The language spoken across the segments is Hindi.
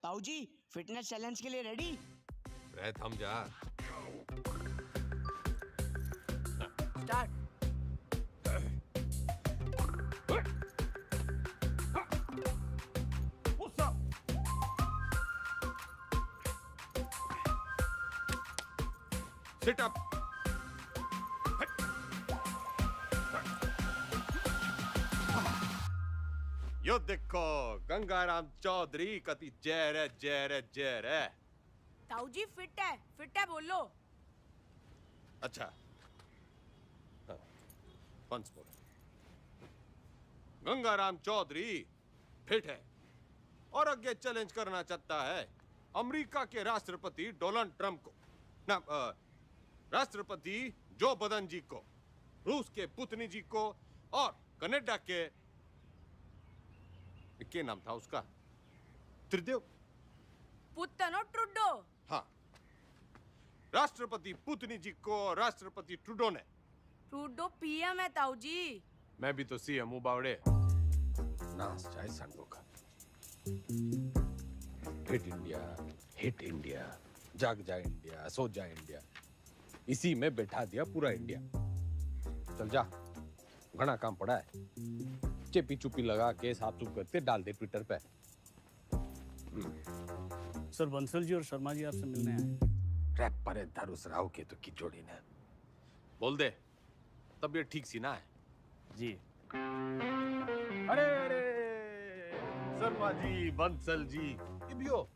ताऊ जी फिटनेस चैलेंज के लिए रेडी? रह थम जा। स्टार्ट। Sit up. यो देखो गंगाराम चौधरी कति जहर है, जहर है, जहर है। ताऊ जी फिट है बोलो। अच्छा once more. Gangaram Chaudhary fit है और आगे चैलेंज करना चाहता है अमेरिका के राष्ट्रपति डोनाल्ड ट्रंप को, ना राष्ट्रपति जो बदन जी को, रूस के पुतिन जी को और कनाडा के क्या नाम था उसका, त्रिदेव पुतनो ट्रुडो। हाँ, राष्ट्रपति पुतिन जी को राष्ट्रपति ट्रूडो ने। ट्रुडो पीएम है ताऊ जी। मैं भी तो सीएम हूँ बावड़े। नाच जाए संडो का। हिट इंडिया, जाग जाए इंडिया, सो जाए इंडिया, इसी में बैठा दिया पूरा इंडिया। चल जा, घना काम पड़ा है। चेपी चुपी लगा के साफ सुफ करते डाल दे ट्विटर पे। सर बंसल जी और शर्मा जी आपसे मिलने आए। रैप पर धरुस राव के तो की जोड़ी ने। बोल दे, तबीयत ठीक सी ना है? जी। अरे शर्मा जी, बंसल जी, ये भी हो,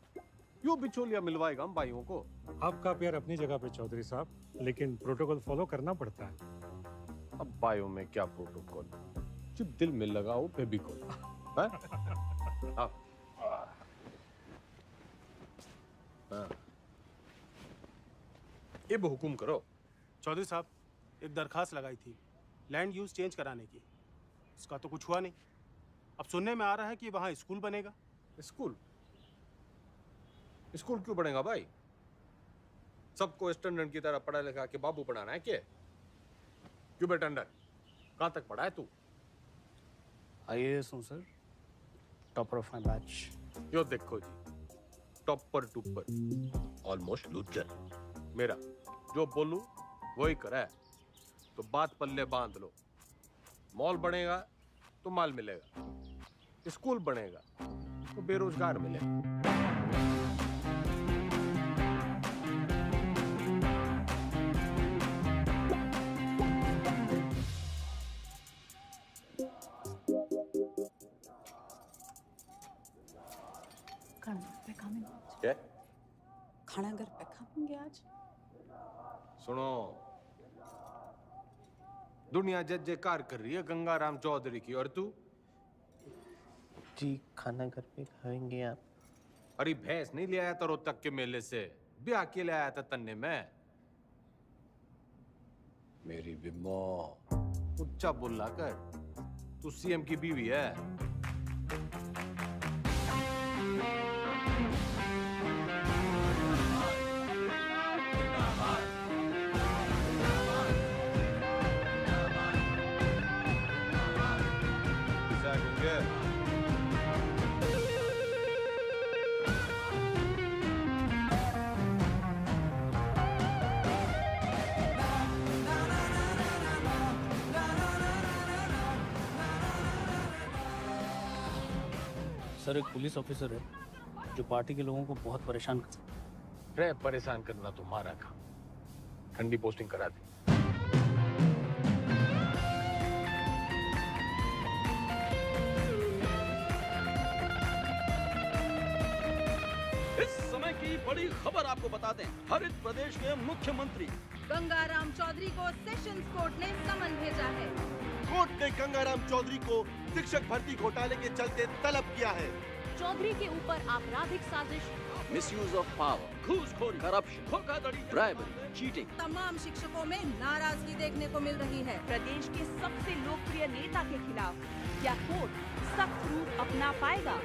यो बिचौलिया मिलवाएगा हम भाइयों को। आपका प्यार अपनी जगह पे चौधरी साहब, लेकिन प्रोटोकॉल फॉलो करना पड़ता है। अब भाइयों में क्या प्रोटोकॉल, जब दिल में लगाओ फेविकोल। अब हुकुम करो। चौधरी साहब, एक दरखास्त लगाई थी लैंड यूज चेंज कराने की, इसका तो कुछ हुआ नहीं। अब सुनने में आ रहा है कि वहाँ स्कूल बनेगा। स्कूल? स्कूल क्यों बनेगा भाई? सबको स्टैंडर्ड की तरह पढ़ा लिखा के बाबू बनाना है क्या? क्यों बेटा अंडर, कहाँ तक पढ़ा है तू? IAS हूँ sir, topper of my batch. Yo देखो जी, टॉपर टूपर, ऑलमोस्ट लूजर। मेरा जो बोलूं वही करा है, तो बात पल्ले बांध लो। मॉल बनेगा तो माल मिलेगा, स्कूल बनेगा तो बेरोजगार मिलेगा। क्या? खाना घर पे खाएंगे आज। सुनो, दुनिया जय जयकार कर रही है गंगाराम चौधरी की, और तू? जी खाना घर पे खाएंगे आप। अरे भैंस नहीं ले आया था रोहतक के मेले से, ब्याह के ले आया था तन्ने में। मेरी बिम्मो, उच्चा बोला कर, तू सीएम की बीवी है। सर एक पुलिस ऑफिसर है जो पार्टी के लोगों को बहुत परेशान करता है। परेशान करना तुम्हारा काम, ठंडी पोस्टिंग करा दी। इस समय की बड़ी खबर आपको बता दें, हरित प्रदेश के मुख्यमंत्री गंगाराम चौधरी को सेशंस कोर्ट ने समन भेजा है। कोर्ट ने गंगाराम चौधरी को शिक्षक भर्ती घोटाले के चलते तलब किया है। चौधरी के ऊपर आपराधिक साजिश, मिसयूज ऑफ पावर, घूसखोरी, करप्शन, धोखाधड़ी, ब्राइबरी, चीटिंग। तमाम शिक्षकों में नाराजगी देखने को मिल रही है। प्रदेश के सबसे लोकप्रिय नेता के खिलाफ क्या कोर्ट सख्त रूप अपना पाएगा?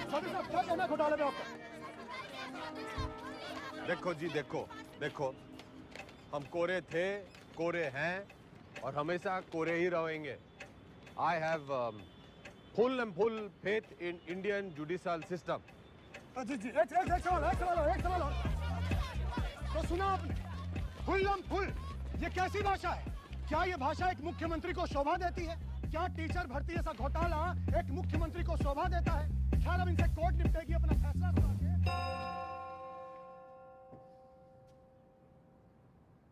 क्या कहना घोटाले में आपका? देखो जी, देखो देखो, हम कोरे थे, कोरे हैं और हमेशा कोरे ही रहेंगे। I have full and full faith in Indian judicial system. जी जी एक सवाल और। तो सुना आपने, फुल ये कैसी भाषा है? क्या ये भाषा एक मुख्यमंत्री को शोभा देती है? क्या टीचर भर्ती जैसा घोटाला एक मुख्यमंत्री को शोभा देता है? ख्याल अब इनसे कोर्ट निपटेगी अपना फैसला सुना के।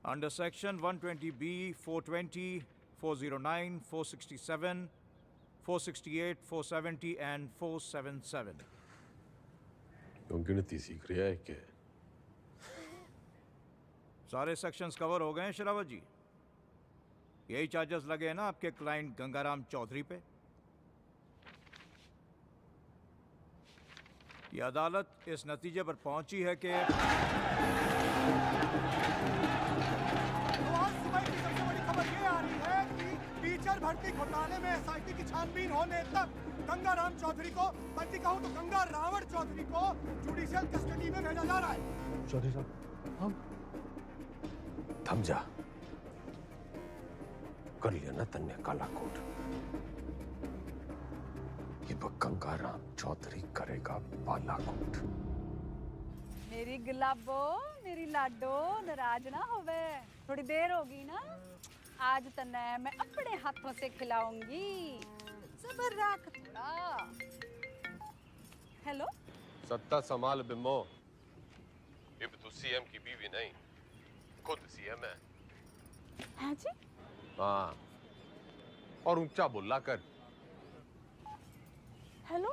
Under Section 120B, 420, 409, 467, 468, 470 and 477. क्यों गिनती सीख रहा है क्या? सारे सेक्शंस कवर हो गए हैं शरावत जी। यही चार्जेस लगे हैं ना आपके क्लाइंट गंगाराम चौधरी पे। ये अदालत इस नतीजे पर पहुंची है कि आज सुबह की सबसे बड़ी खबर ये आ रही है कि टीचर भर्ती घोटाले में एसआईटी की छानबीन होने तक गंगाराम चौधरी को, बल्कि कहूं तो गंगा रावण चौधरी को जुडिशियल कस्टडी में भेजा जा रहा है। चौधरी साहब, हम थम जा। कर लिया ना तन्ने काला कोट। ये गंगाराम चौधरी करेगा बालाकोट। मेरी गुलाबो, मेरी लाडो, नाराज ना होवे। थोड़ी देर होगी ना, आज तन्ने मैं अपने हाथों से खिलाऊंगी। सबर रख थोड़ा। हेलो, सत्ता संभाल बिम्बो। अब तू सीएम की बीवी नहीं, खुद सीएम है। हाँ जी? हाँ, और ऊंचा बोला कर। हेलो,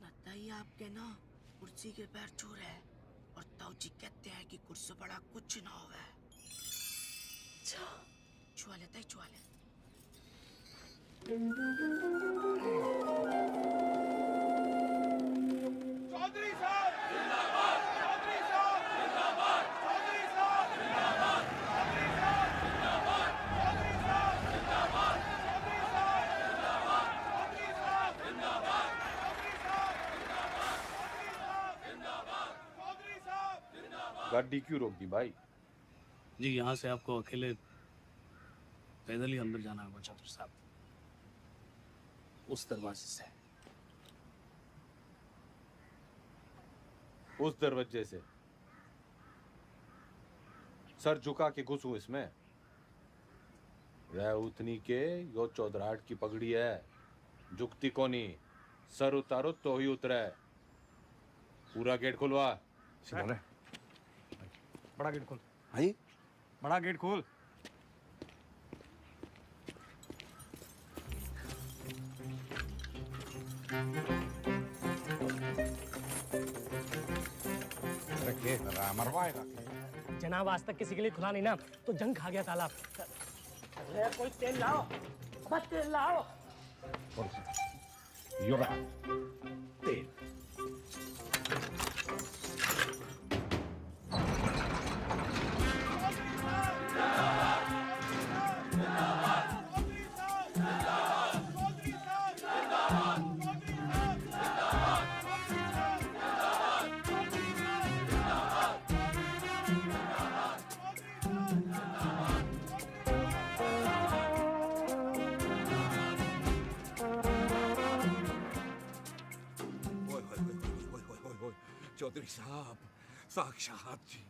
बताइए आपके ना कुर्सी के पैर छू रहे हैं और ताऊजी कहते हैं कि कुर्सी बड़ा कुछ ना होवे। छुआ लेता है, छुआ ले। चौधरी साहब जिंदाबाद, चौधरी साहब जिंदाबाद, चौधरी साहब जिंदाबाद, चौधरी साहब जिंदाबाद, चौधरी साहब जिंदाबाद, चौधरी साहब जिंदाबाद, चौधरी साहब जिंदाबाद, चौधरी साहब जिंदाबाद, चौधरी साहब जिंदाबाद। गाड़ी क्यों रोक दी भाई? जी, यहाँ से आपको अकेले पैदल ही अंदर जाना होगा चौधरी साहब, उस दरवाजे से। उस दरवाजे से? सर झुका के घुसूं इसमें? रह उतनी के यो चौधराहट की पगड़ी है, झुकती कोनी। सर उतारो तो ही उतरे। पूरा गेट खुलवा। बड़ा गेट खोल। भाई बड़ा गेट खोल। मरवाएगा जनाब, आज तक किसी के लिए खुला नहीं ना, तो जंग खा गया तालाब। अरे कोई तेल लाओ, बस तेल लाओ। तेल चौधरी साहब, साक्षात जी।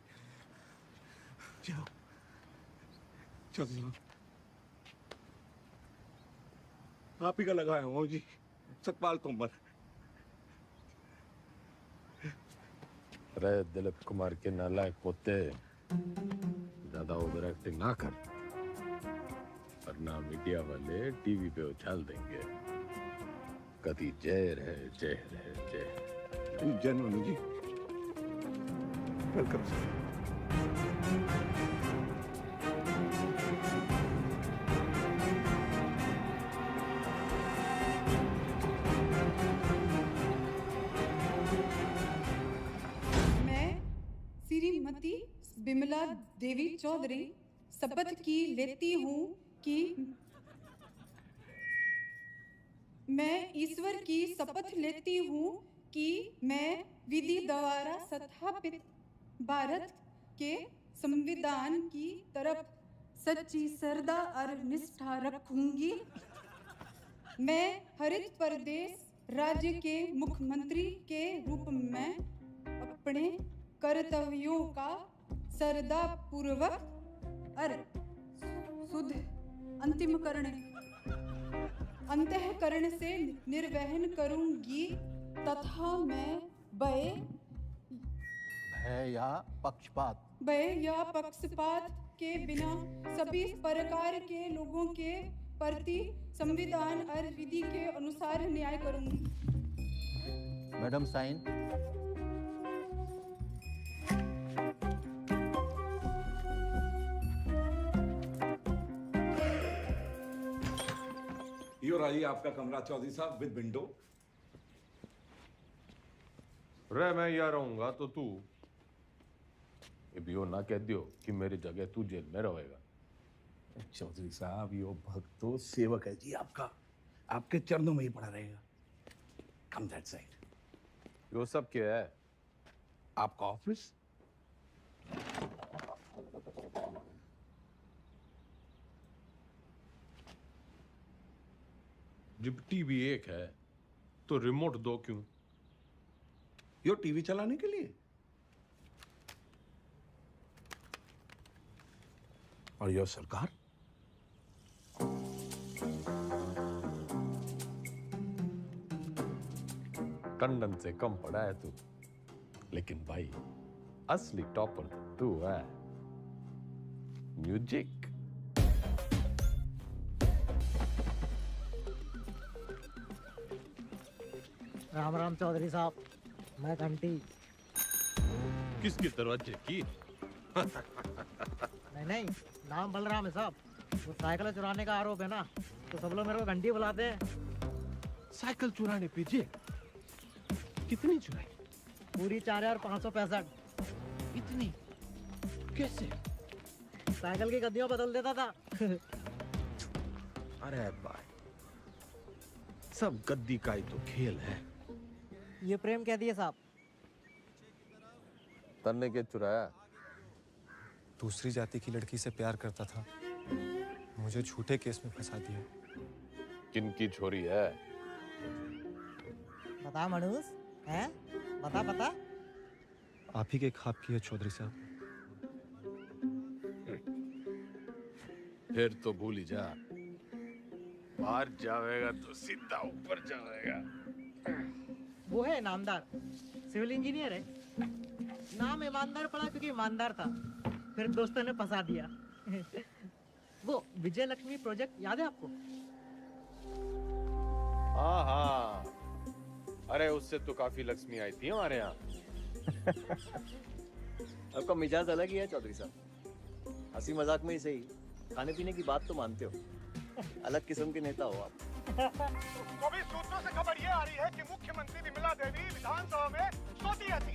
चौधरी साहब, आप ही का लगाया हूँ जी, सतपाल तोमर। अरे दिलीप कुमार के नालायक पोते, ज्यादा ओवर एक्टिंग ना कर, वरना मीडिया वाले टीवी पे उछाल देंगे। कभी जय रहे, जय रहे, जय। जेन्युइन जी। Welcome sir. मैं श्रीमती बिमला देवी चौधरी शपथ की लेती हूँ कि मैं ईश्वर की शपथ लेती हूँ कि मैं विधि द्वारा स्थापित भारत के संविधान की तरफ सच्ची श्रद्धा और निष्ठा रखूंगी। मैं हरित प्रदेश राज्य के मुख्यमंत्री के रूप में अपने कर्तव्यों का श्रद्धा पूर्वक और शुद्ध अंतःकरण से निर्वहन करूंगी तथा मैं भय या पक्षपात के बिना सभी प्रकार के लोगों के प्रति संविधान और विधि के अनुसार न्याय करूंगी। Madam sign. यो रही आपका कमरा चौधरी साहब विद विंडो। रे मैं यहाँ रहूंगा तो तू ये ना कह दियो कि मेरी जगह तू जेल में रहेगा। चौधरी साहब यो भक्त तो सेवक है जी आपका, आपके चरणों में ही पड़ा रहेगा। कम दैट साइड। यो सब क्या है? आपका ऑफिस। जब टीवी एक है तो रिमोट दो क्यों? यो टीवी चलाने के लिए। और यो सरकार। टंडन से कम पड़ा है तू, लेकिन भाई असली टॉपर तू है। म्यूजिक। राम राम चौधरी साहब, मैं घंटी। किसके दरवाजे की? नहीं, नाम बलराम है साहब। वो साइकिल चुराने का आरोप है ना, तो सब लोग मेरे को घंटी बुलाते हैं। साइकिल चुराने पे जेल? कितनी चुराई? पूरी 4565। इतनी? कैसे? साइकिल की गद्दियों बदल देता था। अरे भाई, सब गद्दी का ही तो खेल है। ये प्रेम कह दिए साहब। तन्ने के चुराया? दूसरी जाति की लड़की से प्यार करता था, मुझे झूठे केस में फंसा दिया। किनकी छोरी है? बता मनुष, हैं? बता। आप ही के ख्वाब की है चौधरी साहब। फिर तो भूल ही जा। बाहर जाएगा तो सीधा ऊपर जाएगा। वो है नामदार, सिविल इंजीनियर है। नाम ईमानदार पड़ा क्योंकि ईमानदार था, फिर दोस्तों ने फंसा दिया। वो विजय लक्ष्मी प्रोजेक्ट याद है आपको? हाँ, अरे उससे तो काफी लक्ष्मी आई थी हमारे यहाँ। आपका मिजाज अलग ही है चौधरी साहब। हंसी मजाक में ही सही, खाने पीने की बात तो मानते हो। अलग किस्म के नेता हो आप। तो भी सूत्रों से खबर ये आ रही है कि मुख्यमंत्री विमला देवी विधानसभा में सोती रहती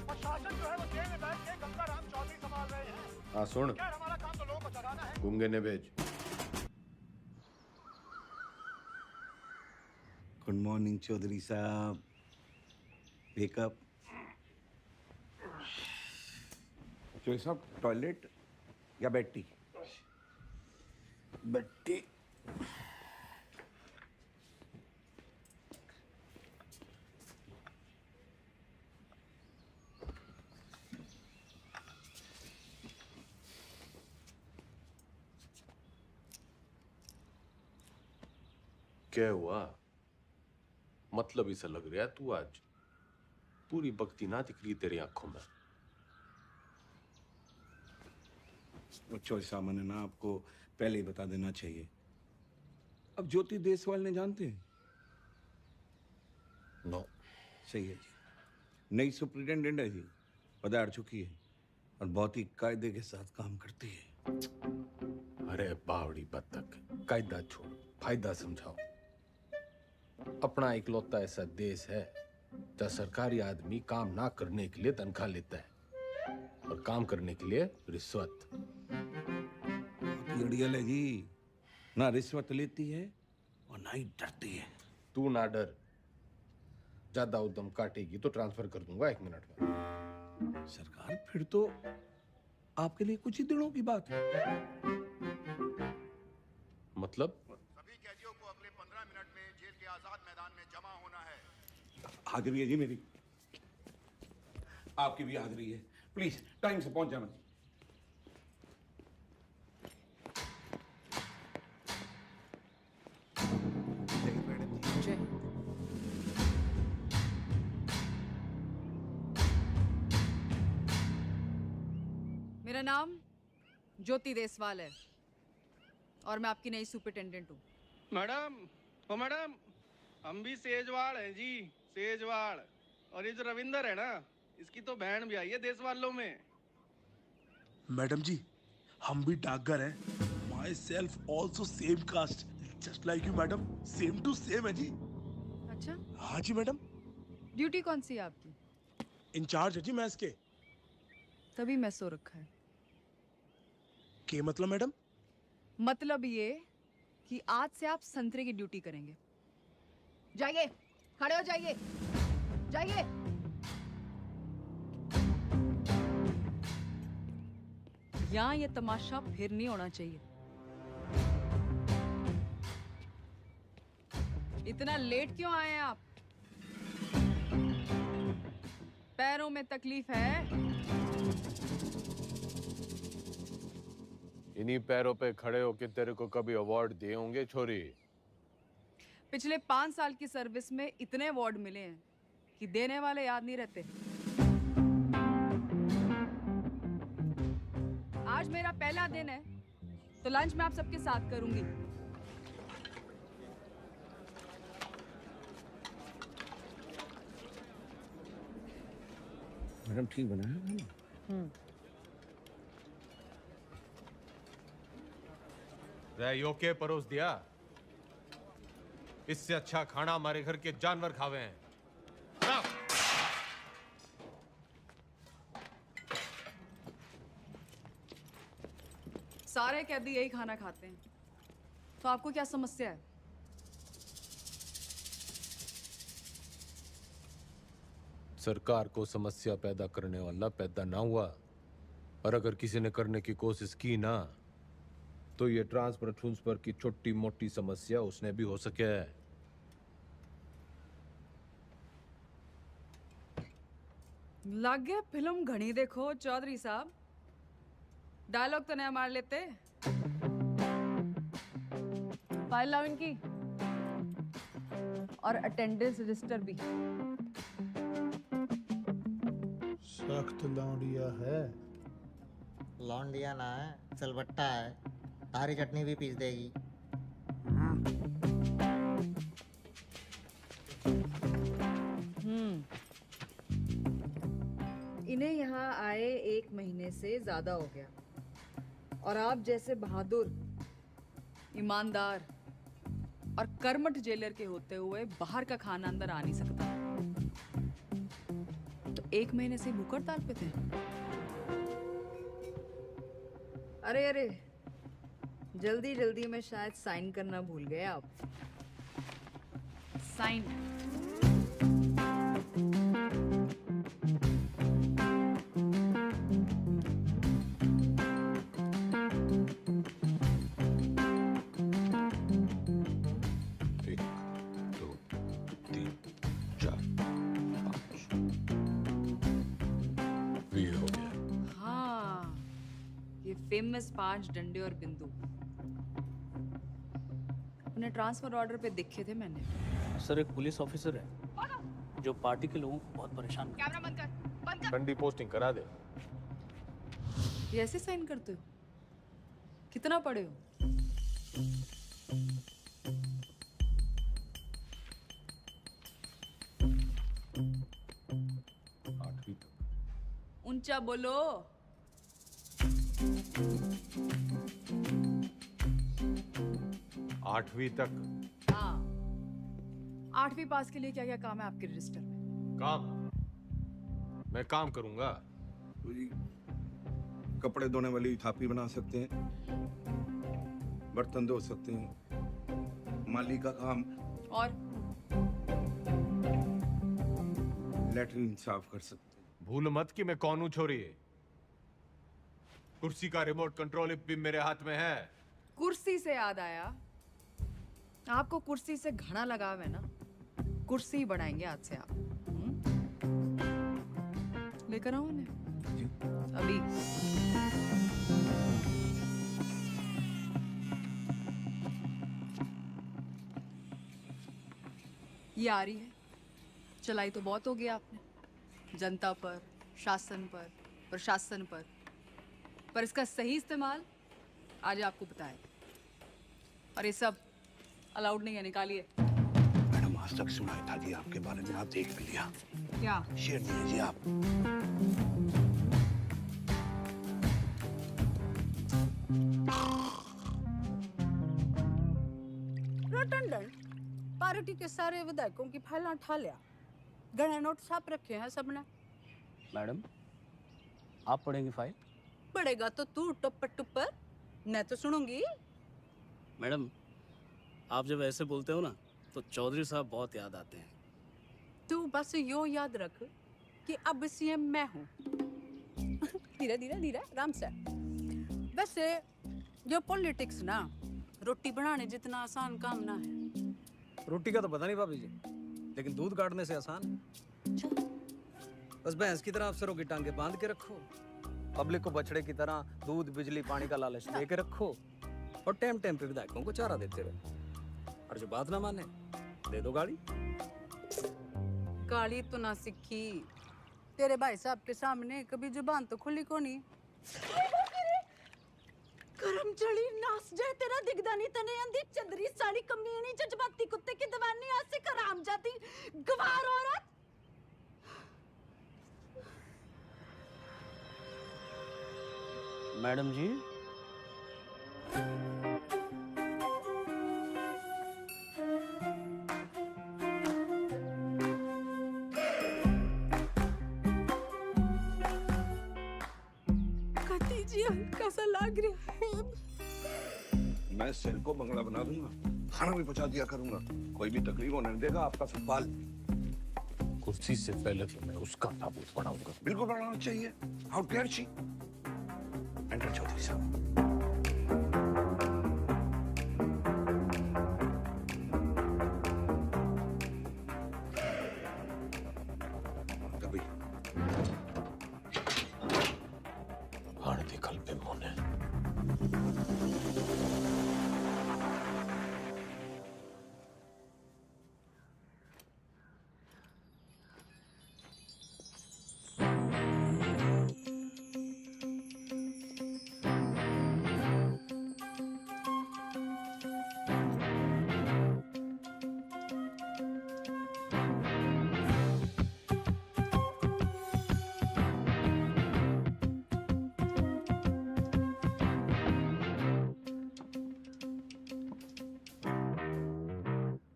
और शासन जो है वो जेल में बैठ के गंगाराम चौधरी संभाल रहे हैं। हाँ सुन, खैर हमारा काम तो लोगों को जगाना है। गूंगे ने भेज। गुड मॉर्निंग चौधरी साहब। वेकअप। चौधरी साहब टॉयलेट या बेड टी? Bed tea. क्या हुआ? मतलब इसे लग रहा है तू आज पूरी भक्ति ना दिख रही तेरी आंखों में। चौधरी साहब मैंने ना आपको पहले ही बता देना चाहिए। अब ज्योति देसवाल ने जानते हैं? नो। सही है जी। नई सुप्रिटेंडेंट है जी, पधार चुकी है और बहुत ही कायदे के साथ काम करती है। अरे बावड़ी बत्तख, कायदा छोड़, फायदा समझाओ। अपना इकलौता ऐसा देश है जहाँ सरकारी आदमी काम ना करने के लिए तनख्वाह लेता है और काम करने के लिए रिश्वत। अड़ियल है जी, ना रिश्वत लेती है और ना ही डरती है। तू ना डर, ज्यादा उद्यम काटेगी तो ट्रांसफर कर दूंगा 1 मिनट में। सरकार फिर तो आपके लिए कुछ ही दिनों की बात है। मतलब? सभी कैदियों को अगले 15 मिनट में जेल के आजाद मैदान में जमा होना है। हाजिरी है जी मेरी, आपकी भी हाजिरी है। प्लीज टाइम से पहुंच जाना। मेरा नाम ज्योति देसवाल है और मैं आपकी नई सुपरिटेंडेंट हूँ। मैडम, ओ मैडम, हम भी सेजवाड़ हैं जी, सेजवाड़। और ये जो रविंदर है ना, इसकी तो बहन भी आई है देश वालों में। मैडम जी, हम भी डाकघर हैं। Myself also same caste, just like you madam, same to same है जी। अच्छा? हाँ जी मैडम। ड्यूटी कौन सी है आपकी? इंचार्ज है जी मैस के। तभी मैं सो रखा है। के मतलब मैडम? मतलब ये कि आज से आप संतरे की ड्यूटी करेंगे। जाइए, खड़े हो जाइए, जाइए। यहाँ ये तमाशा फिर नहीं होना चाहिए। इतना लेट क्यों आए आप? पैरों में तकलीफ है? इन्हीं पैरों पे खड़े होके तेरे को कभी अवार्ड दिए होंगे छोरी? पिछले 5 साल की सर्विस में इतने अवार्ड मिले हैं कि देने वाले याद नहीं रहते। आज मेरा पहला दिन है तो लंच मैं आप सबके साथ करूंगी। मैडम ठीक बना है? रैयो के परोस दिया, इससे अच्छा खाना हमारे घर के जानवर खावे हैं। सारे कैदी यही खाना खाते हैं, तो आपको क्या समस्या है? सरकार को समस्या पैदा करने वाला पैदा ना हुआ, और अगर किसी ने करने की कोशिश की ना, तो ये ट्रांसफर की छोटी मोटी समस्या उसने भी हो सके है। लग गया फिल्म घनी देखो चौधरी साहब, डायलॉग तो नया मार लेते। फाइल लाओ इनकी, और अटेंडेंस रजिस्टर भी। सख्त लौंडिया है। लौंडिया ना है, सिलबट्टा है। तारी चटनी भी पीस देगी। इन्हें यहाँ आए 1 महीने से ज्यादा हो गया, और आप जैसे बहादुर, ईमानदार और कर्मठ जेलर के होते हुए बाहर का खाना अंदर आ नहीं सकता। तो 1 महीने से भूख हड़ताल पे थे। अरे अरे, जल्दी जल्दी में शायद साइन करना भूल गए आप। साइन। फेमस 5 डंडे और बिंदु अपने ट्रांसफर ऑर्डर पे देखे थे मैंने। सर, एक पुलिस ऑफिसर है जो पार्टी के लोगों को बहुत परेशान करता है। कैमरा बंद कर, बंद कर। ठंडी पोस्टिंग करा दे। ये ऐसे साइन करते हो? कितना पढ़े हो? ऊंचा बोलो। आठवीं तक। हाँ, 8वीं पास के लिए क्या क्या काम है आपके रजिस्टर में? काम? मैं काम करूंगा। तो जी कपड़े धोने वाली थापी बना सकते हैं, बर्तन धो सकते हैं, माली का काम, और लेटरिन साफ कर सकते हैं। भूल मत कि मैं कौन हूं छोरी। कुर्सी का रिमोट कंट्रोल भी मेरे हाथ में है। कुर्सी से याद आया, आपको कुर्सी से घना लगाव है ना, कुर्सी बढ़ाएंगे आज से आप। लेकर आओ उन्हें अभी। ये आ रही है, चलाई तो बहुत हो गया आपने जनता पर, शासन पर, प्रशासन पर इसका सही इस्तेमाल आज आपको बताए। और ये सब अलाउड नहीं है, निकालिए। मैडम आज तक सुनाई था जी आपके बारे में, आप देख भी लिया। क्या शेयर दिए जी आप। टंडन पार्टी के सारे विधायकों की फाइलें उठा लिया, गणे नोट छाप रखे हैं सबने। मैडम आप पढ़ेंगी फाइल? पड़ेगा तो तू टुप्पर टुप्पर, मैं तो सुनूंगी। मैडम आप जब ऐसे बोलते हो ना तो चौधरी साहब बहुत याद आते हैं। तू बस यो याद रख कि अब सीएम मैं हूँ। धीरे धीरे धीरे आराम से। वैसे ये पॉलिटिक्स ना रोटी बनाने जितना आसान काम ना है। रोटी का तो पता नहीं भाभी जी, लेकिन दूध काटने से आसान है। बस भैंस की तरह अफसरों की टांगे बांध के रखो, पब्लिक को बछड़े की तरह दूध बिजली पानी का लालच दे के रखो, और टाइम टाइम पे विधायकों को चारा देते रहो। और जो बात ना माने दे दो गाड़ी। गाली तो ना सीखी, तेरे भाई साहब के सामने कभी जुबान तो खुली को नहीं। करम चढ़ी नास जाए तेरा दिगदानी तने अंधी चंदरी साड़ी कमीनी जज्बाती कुत्ते की दवानी आसे कराम जाती गवार औरत। मैडम जी कती जी हल्का सा लग रहा है। मैं सेल को बंगला बना दूंगा, खाना भी पहुंचा दिया करूंगा, कोई भी तकलीफ होने नहीं देगा आपका सवाल। कुर्सी से पहले तो मैं उसका ताबूत बनाऊंगा। बिल्कुल बनाना चाहिए। How dare she. Enter Chaudhary साहब। कभी हाड़ निकल पे मोने।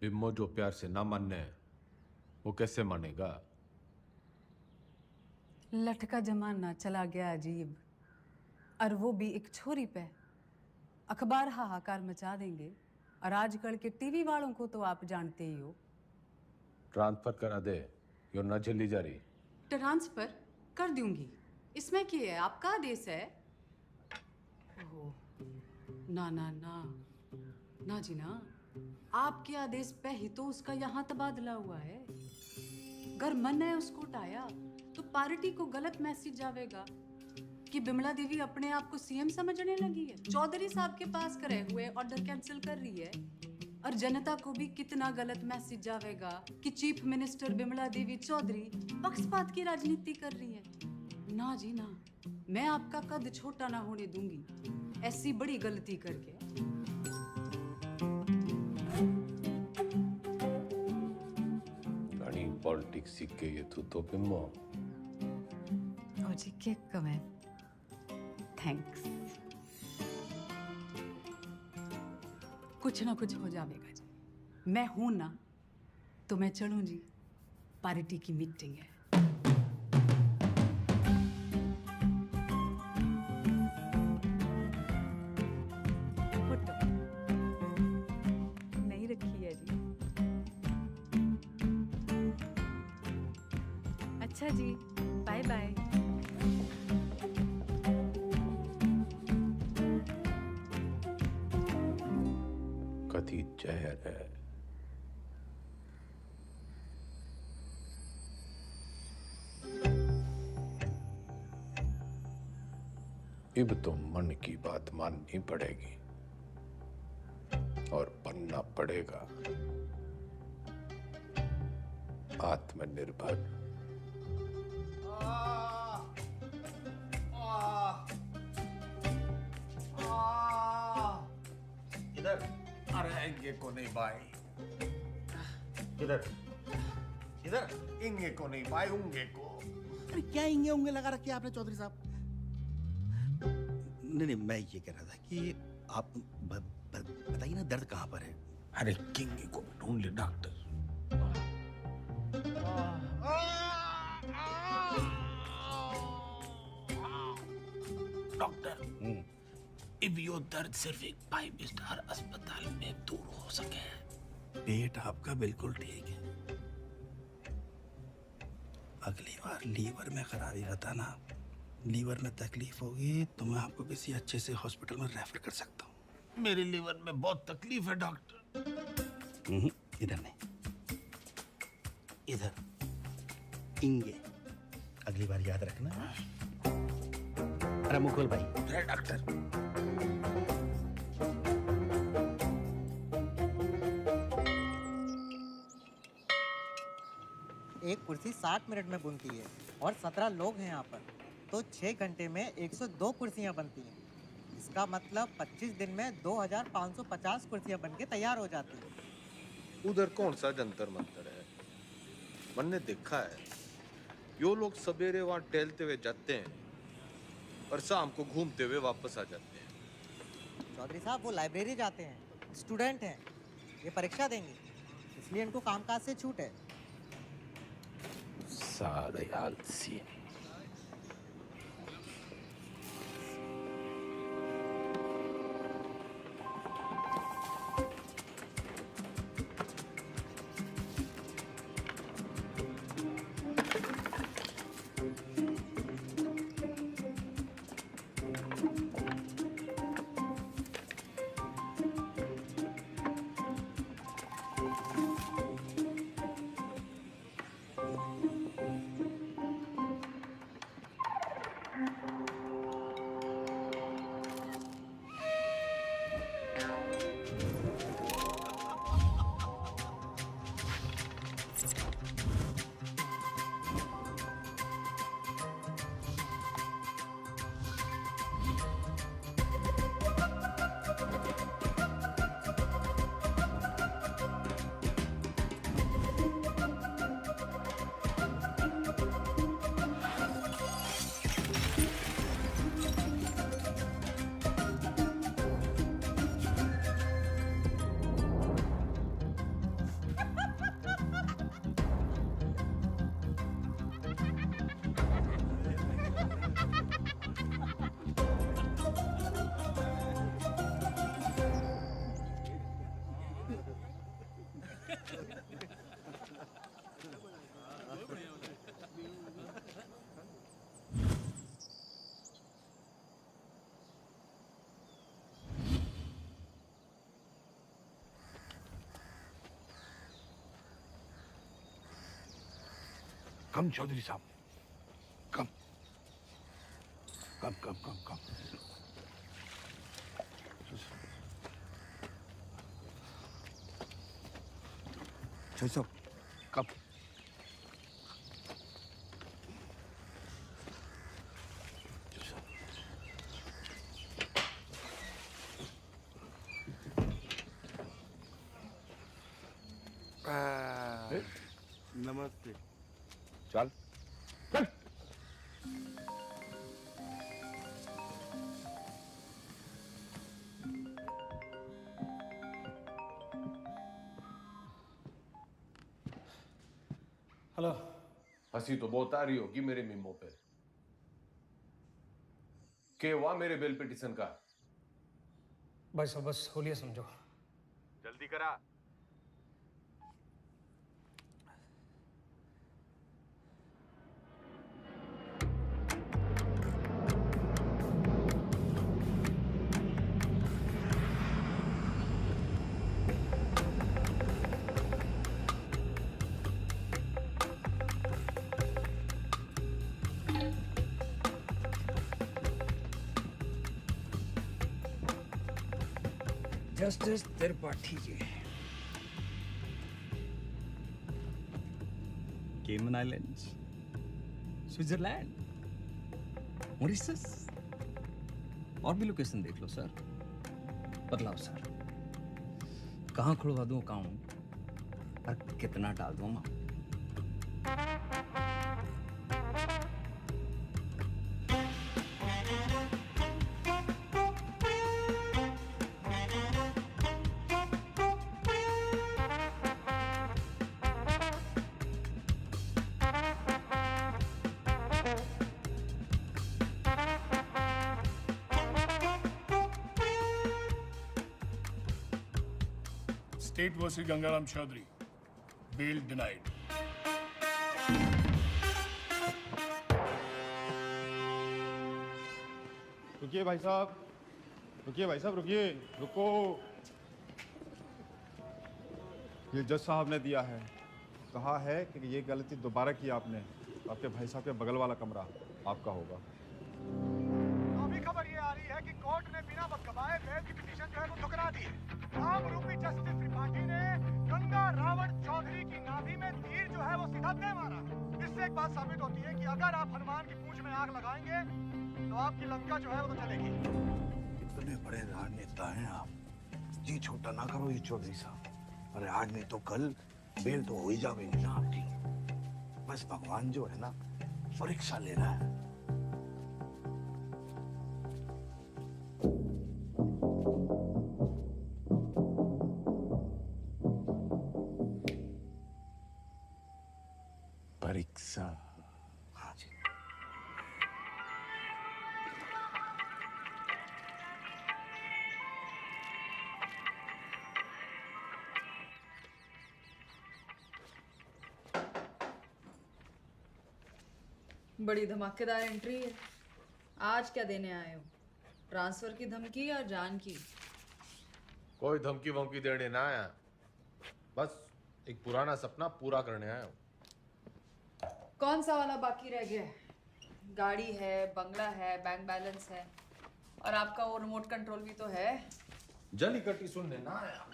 बिम्मो जो प्यार से ना मानने वो कैसे मानेगा? लटका जमाना चला गया अजीब, और वो भी एक छोरी पे। अखबार हाहाकार मचा देंगे, और आजकल के टीवी वालों को तो आप जानते ही हो। ट्रांसफर करा दे, यो न झेली जा रही। ट्रांसफर कर दूंगी, इसमें क्या है, आपका आदेश है। ओह, ना ना ना ना जी ना, आपके आदेश पे ही तो उसका यहाँ तबादला हुआ है। अगर मन है उसको उठाया तो पार्टी को गलत मैसेज जावेगा कि बिमला देवी अपने आप को सीएम समझने लगी है, चौधरी साहब के पास करे हुए ऑर्डर कैंसिल कर रही है। और जनता को भी कितना गलत मैसेज जावेगा कि चीफ मिनिस्टर बिमला देवी चौधरी पक्षपात की राजनीति कर रही है। ना जी ना, मैं आपका कद छोटा ना होने दूंगी ऐसी बड़ी गलती करके। पॉलिटिक्स सीख के ये तो बिम्मो। ताऊजी केक कमेंट थैंक्स कुछ ना कुछ हो जाएगा जी मैं हूं ना तो मैं चलूं जी पार्टी की मीटिंग है फोटो नहीं रखी है जी अच्छा जी बाय बाय कथी जहर है अब तो मन की बात माननी पड़ेगी और बनना पड़ेगा आत्मनिर्भर। इधर अरे इंगे को नहीं भाई इधर इधर इंगे को नहीं भाई उंगे को। अरे क्या इंगे उंगे लगा रखे आपने चौधरी साहब? नहीं मैं ये कह रहा था कि आप बताइए ना दर्द कहाँ पर है? अरे किंगे को ढूंढ ले डॉक्टर। डॉक्टर अब यो दर्द सिर्फ एक 5 स्टार अस्पताल में दूर हो सके। पेट आपका बिल्कुल ठीक है, अगली बार लीवर में खराबी बताना। लीवर में तकलीफ होगी तो मैं आपको किसी अच्छे से हॉस्पिटल में रेफर कर सकता हूँ। मेरे लीवर में बहुत तकलीफ है डॉक्टर। इधर नहीं, इधर इंगे। अगली बार याद रखना। अरे मुकुल भाई। अरे डॉक्टर एक कुर्सी 60 मिनट में बनती है और 17 लोग हैं यहाँ पर, तो 6 घंटे में 102 कुर्सियाँ बनती हैं। इसका मतलब 25 दिन में 2550 कुर्सियाँ बनके तैयार हो जाती हैं। उधर कौन सा जंतर मंतर है? मैंने देखा है यो लोग सवेरे वहां टहलते हुए जाते हैं और शाम को घूमते हुए वापस आ जाते हैं। चौधरी साहब वो लाइब्रेरी जाते हैं, स्टूडेंट हैं, ये परीक्षा देंगे, इसलिए इनको कामकाज से छूट है। सारे आलसी। कम चौधरी साहब, कम कम कम कम कम। चौधरी साहब कम। नमस्ते। चल चल। हेलो। हंसी तो बहुत आ रही होगी मेरे मीमो पे। के हुआ मेरे बेल पिटीशन का? भाई साहब बस होलिया समझो। जल्दी करा। जस्टिस त्रिपाठी जी, केमन आइलैंड्स, स्विट्जरलैंड, मॉरिशस, और भी लोकेशन देख लो सर। बतलाओ सर, कहाँ खुलवा दूँ अकाउंट और कितना डाल दूँ amount? State versus Gangaram Chaudhary. Bail denied. रुकिए भाई साहब, रुकिए भाई साहब, रुकिए, रुको। ये जज साहब ने दिया है, कहा है कि ये गलती दोबारा की आपने, आपके भाई साहब के बगल वाला कमरा आपका होगा। अभी खबर ये आ रही है कि कोर्ट ने बिना वक्त गवाए बेल की पिटीशन जो है वो ठुकरा दी है। आम रूपी जस्टिस त्रिपाठी ने गंगा रावण चौधरी की नाभि में तीर जो है वो सीधा दे मारा। इससे एक बात साबित होती है कि अगर आप हनुमान की पूंछ में आग लगाएंगे तो आपकी लंका जो है वो तो चलेगी। इतने बड़े राजनेता हैं आप, जी छोटा ना करो ये चौधरी साहब। अरे आज नहीं तो कल बेल तो हो ही जाएगी ना आपकी। बस भगवान जो है ना परीक्षा ले रहा है। परीक्षा। हाँ जी। बड़ी धमाकेदार एंट्री है। आज क्या देने आए हो? ट्रांसफर की धमकी या जान की? कोई धमकी वमकी देने ना आया, बस एक पुराना सपना पूरा करने आया हूँ। कौन सा वाला बाकी रह गया है? गाड़ी है, बंगला है, बैंक बैलेंस है, और आपका वो रिमोट कंट्रोल भी तो है। जली कटी सुनने ना आया।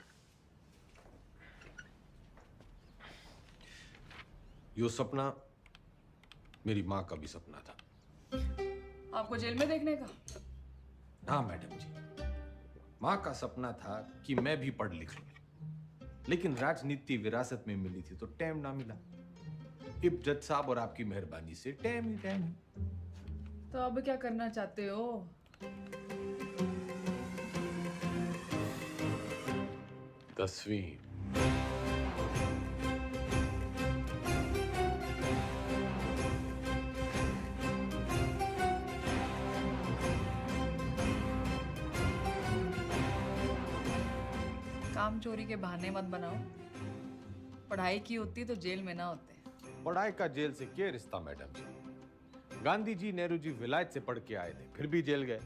यो सपना मेरी माँ का भी सपना था। आपको जेल में देखने का? हाँ मैडम जी, माँ का सपना था कि मैं भी पढ़ लिख लूं, लेकिन राजनीति विरासत में मिली थी तो टाइम ना मिला। इब जज साहब और आपकी मेहरबानी से टाइम ही टाइम। तो अब क्या करना चाहते हो? दसवीं। काम चोरी के बहाने मत बनाओ। पढ़ाई की होती तो जेल में ना होते। पढ़ाई का जेल से क्या रिश्ता मैडम जी? गांधी जी, नेहरू जी विलायत से पढ़ के आए थे, फिर भी जेल गए।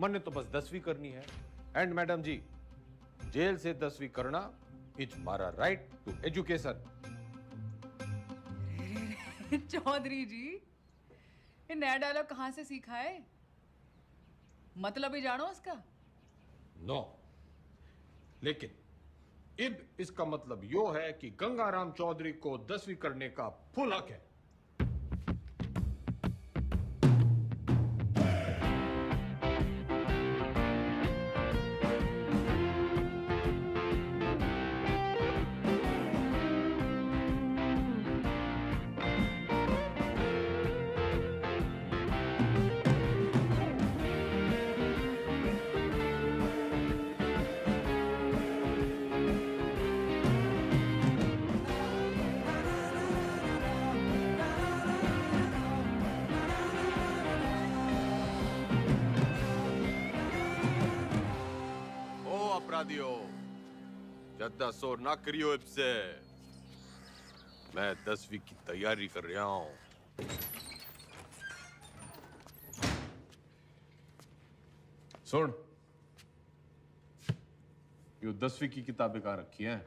मैंने तो बस 10वीं करनी है। एंड मैडम जी, जेल से 10वीं करना इज मारा राइट टू एजुकेशन। चौधरी जी, ये नया डायलॉग कहाँ से सीखा है? मतलब ही जानो उसका? नो, लेकिन इब इसका मतलब यो है कि गंगाराम चौधरी को 10वीं करने का फुल हक है। दियो। ज्यादा शोर ना करियो इससे। मैं 10वीं की तैयारी कर रहा हूँ। सुन, ये 10वीं की किताबें कहाँ रखी हैं?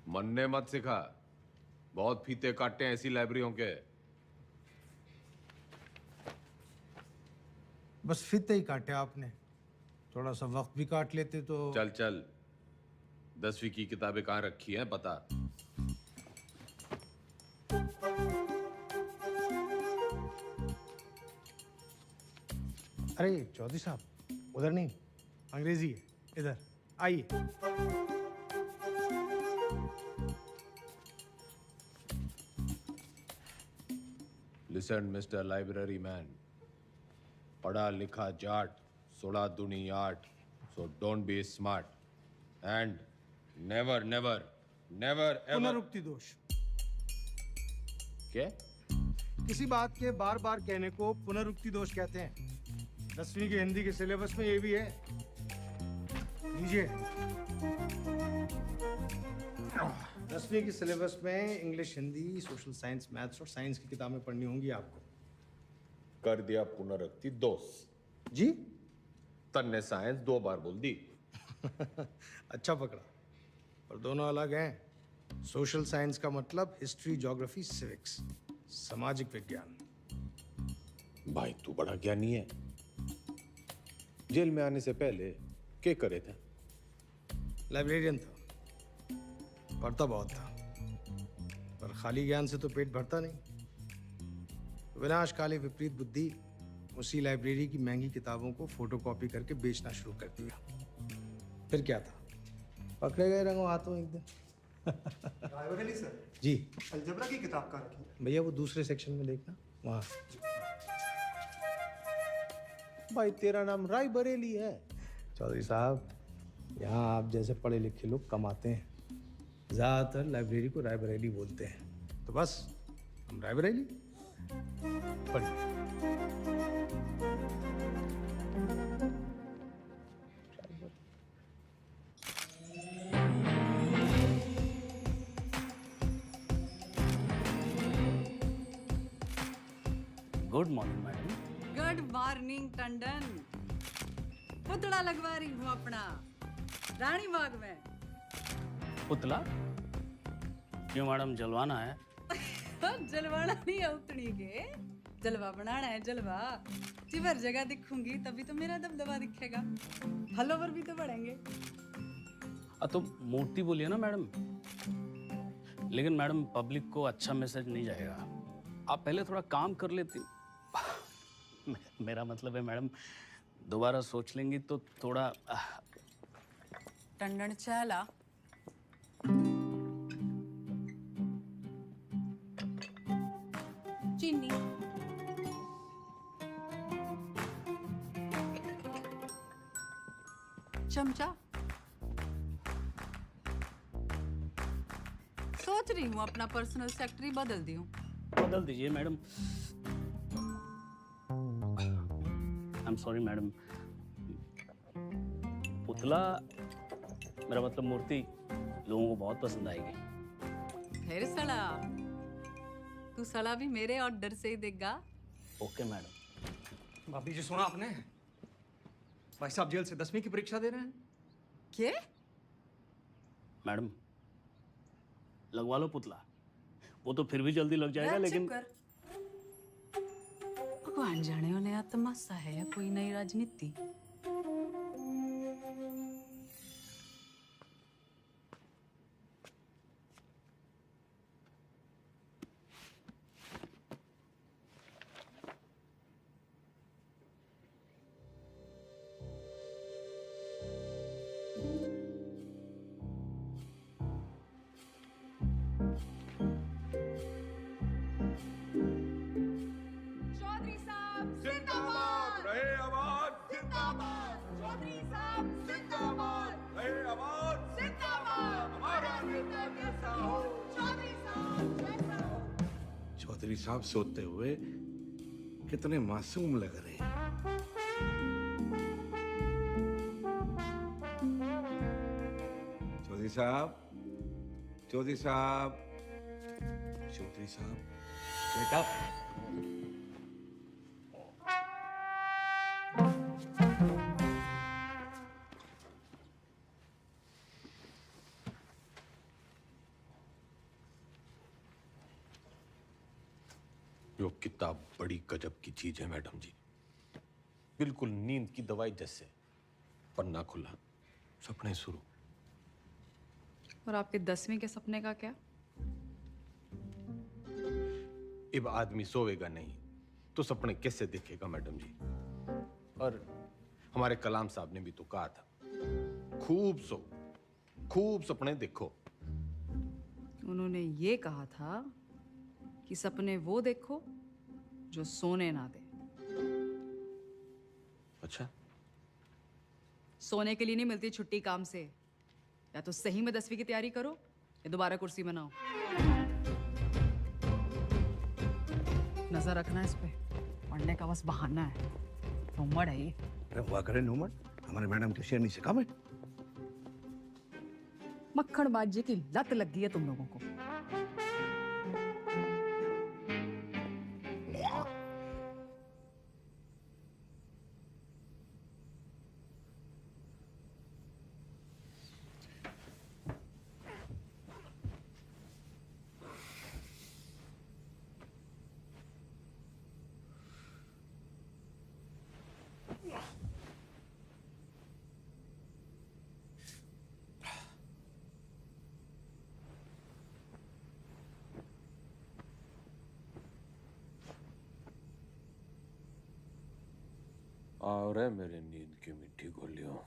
मन्ने मत सिखा, बहुत फीते काटे हैं ऐसी लाइब्रेरियों के। बस फीते ही काटे आपने, थोड़ा सा वक्त भी काट लेते तो। चल चल, 10वीं की किताबें कहाँ रखी हैं बता। अरे चौधरी साहब, उधर नहीं, अंग्रेजी है, इधर आइए। लिसन मिस्टर लाइब्रेरी मैन, पढ़ा लिखा जाट, 16 दूनी 8, so don't be smart and never never never ever। पुनरुक्ति दोष। क्या? किसी बात के बार बार कहने को पुनरुक्ति दोष कहते हैं। 10वीं के हिंदी के सिलेबस में ये भी है, लीजिए। 10वीं के सिलेबस में English, Hindi, social science, maths और साइंस की किताबें पढ़नी होंगी आपको। कर दिया पुनरुक्ति दोष जी। तन्ने साइंस 2 बार बोल दी। अच्छा पकड़ा, पर दोनों अलग हैं। सोशल साइंस का मतलब हिस्ट्री, ज्योग्राफी, सिविक्स, सामाजिक विज्ञान। भाई तू बड़ा ज्ञानी है। जेल में आने से पहले क्या करे थे? लाइब्रेरियन था, पढ़ता बहुत था, पर खाली ज्ञान से तो पेट भरता नहीं। विनाशकाली विपरीत बुद्धि उसी लाइब्रेरी की महंगी किताबों को फोटोकॉपी करके बेचना शुरू कर दिया। फिर क्या था, पकड़े गए रंगों हाथों एक दिन। रायबरेली सर जी। अलजबरा की किताब कहाँ रखी है? भैया वो दूसरे सेक्शन में देखना, वहाँ। भाई तेरा नाम राय बरेली है? चौधरी साहब, यहाँ आप जैसे पढ़े लिखे लोग कम आते हैं। ज़्यादातर लाइब्रेरी को रायबरेली बोलते हैं, तो बस हम रायबरेली। पढ़िए। Good morning madam. Good morning Tandon. पुतला लगवा रही हूँ अपना रानी बाग में। पुतला क्यों मैडम, जलवाना है? जलवाना नहीं है उतनी के, जलवा बनाना है जलवा। जिवर जगह दिखूंगी तभी तो मेरा दबदबा दिखेगा, फॉलोवर भी तो बढ़ेंगे। तो मूर्ति बोलिए ना मैडम। लेकिन मैडम पब्लिक को अच्छा मैसेज नहीं जाएगा। आप पहले थोड़ा काम कर लेती। मेरा मतलब है मैडम, दोबारा सोच लेंगी तो थोड़ा। टंडन चला। चीनी। चमचा। सोच रही हूँ अपना पर्सनल सेक्रेटरी बदल दूं। बदल दीजिए madam. I am sorry madam. पुतला, मेरा मतलब मूर्ति, लोगों को बहुत पसंद आएगी। फिर सड़ा, तू सड़ा भी मेरे ऑर्डर से ही देगा। Okay madam. भाभी जी सुना आपने? भाई साहब जेल से 10वीं की परीक्षा दे रहे हैं। क्या? मैडम लगवा लो पुतला, वो तो फिर भी जल्दी लग जाएगा। लेकिन भगवान जाने हो नया तमाशा है या कोई नई राजनीति। चौधरी साहब सोते हुए कितने मासूम लग रहे हैं। चौधरी साहब, चौधरी साहब, चौधरी साहब, बेटा। यो किताब बड़ी गजब की चीज है मैडम जी, बिल्कुल नींद की दवाई जैसे। पन्ना खुला, सपने शुरू। और आपके 10वीं के सपने का क्या? अब आदमी सोएगा नहीं तो सपने कैसे देखेगा मैडम जी? और हमारे कलाम साहब ने भी तो कहा था, खूब सो, खूब सपने देखो। उन्होंने ये कहा था कि सपने वो देखो जो सोने ना दे। अच्छा, सोने के लिए नहीं मिलती छुट्टी काम से। या तो सही में 10वीं की तैयारी करो या दोबारा कुर्सी बनाओ। नजर रखना इस पे, पढ़ने का बस बहाना है। नूमड़ है ये। अरे हुआ करे नूमड़, हमारे मैडम के शेरनी से कम है। मक्खनबाजी की लत लग गई है तुम लोगों को। और है मेरे नींद की मिट्टी गोलियों।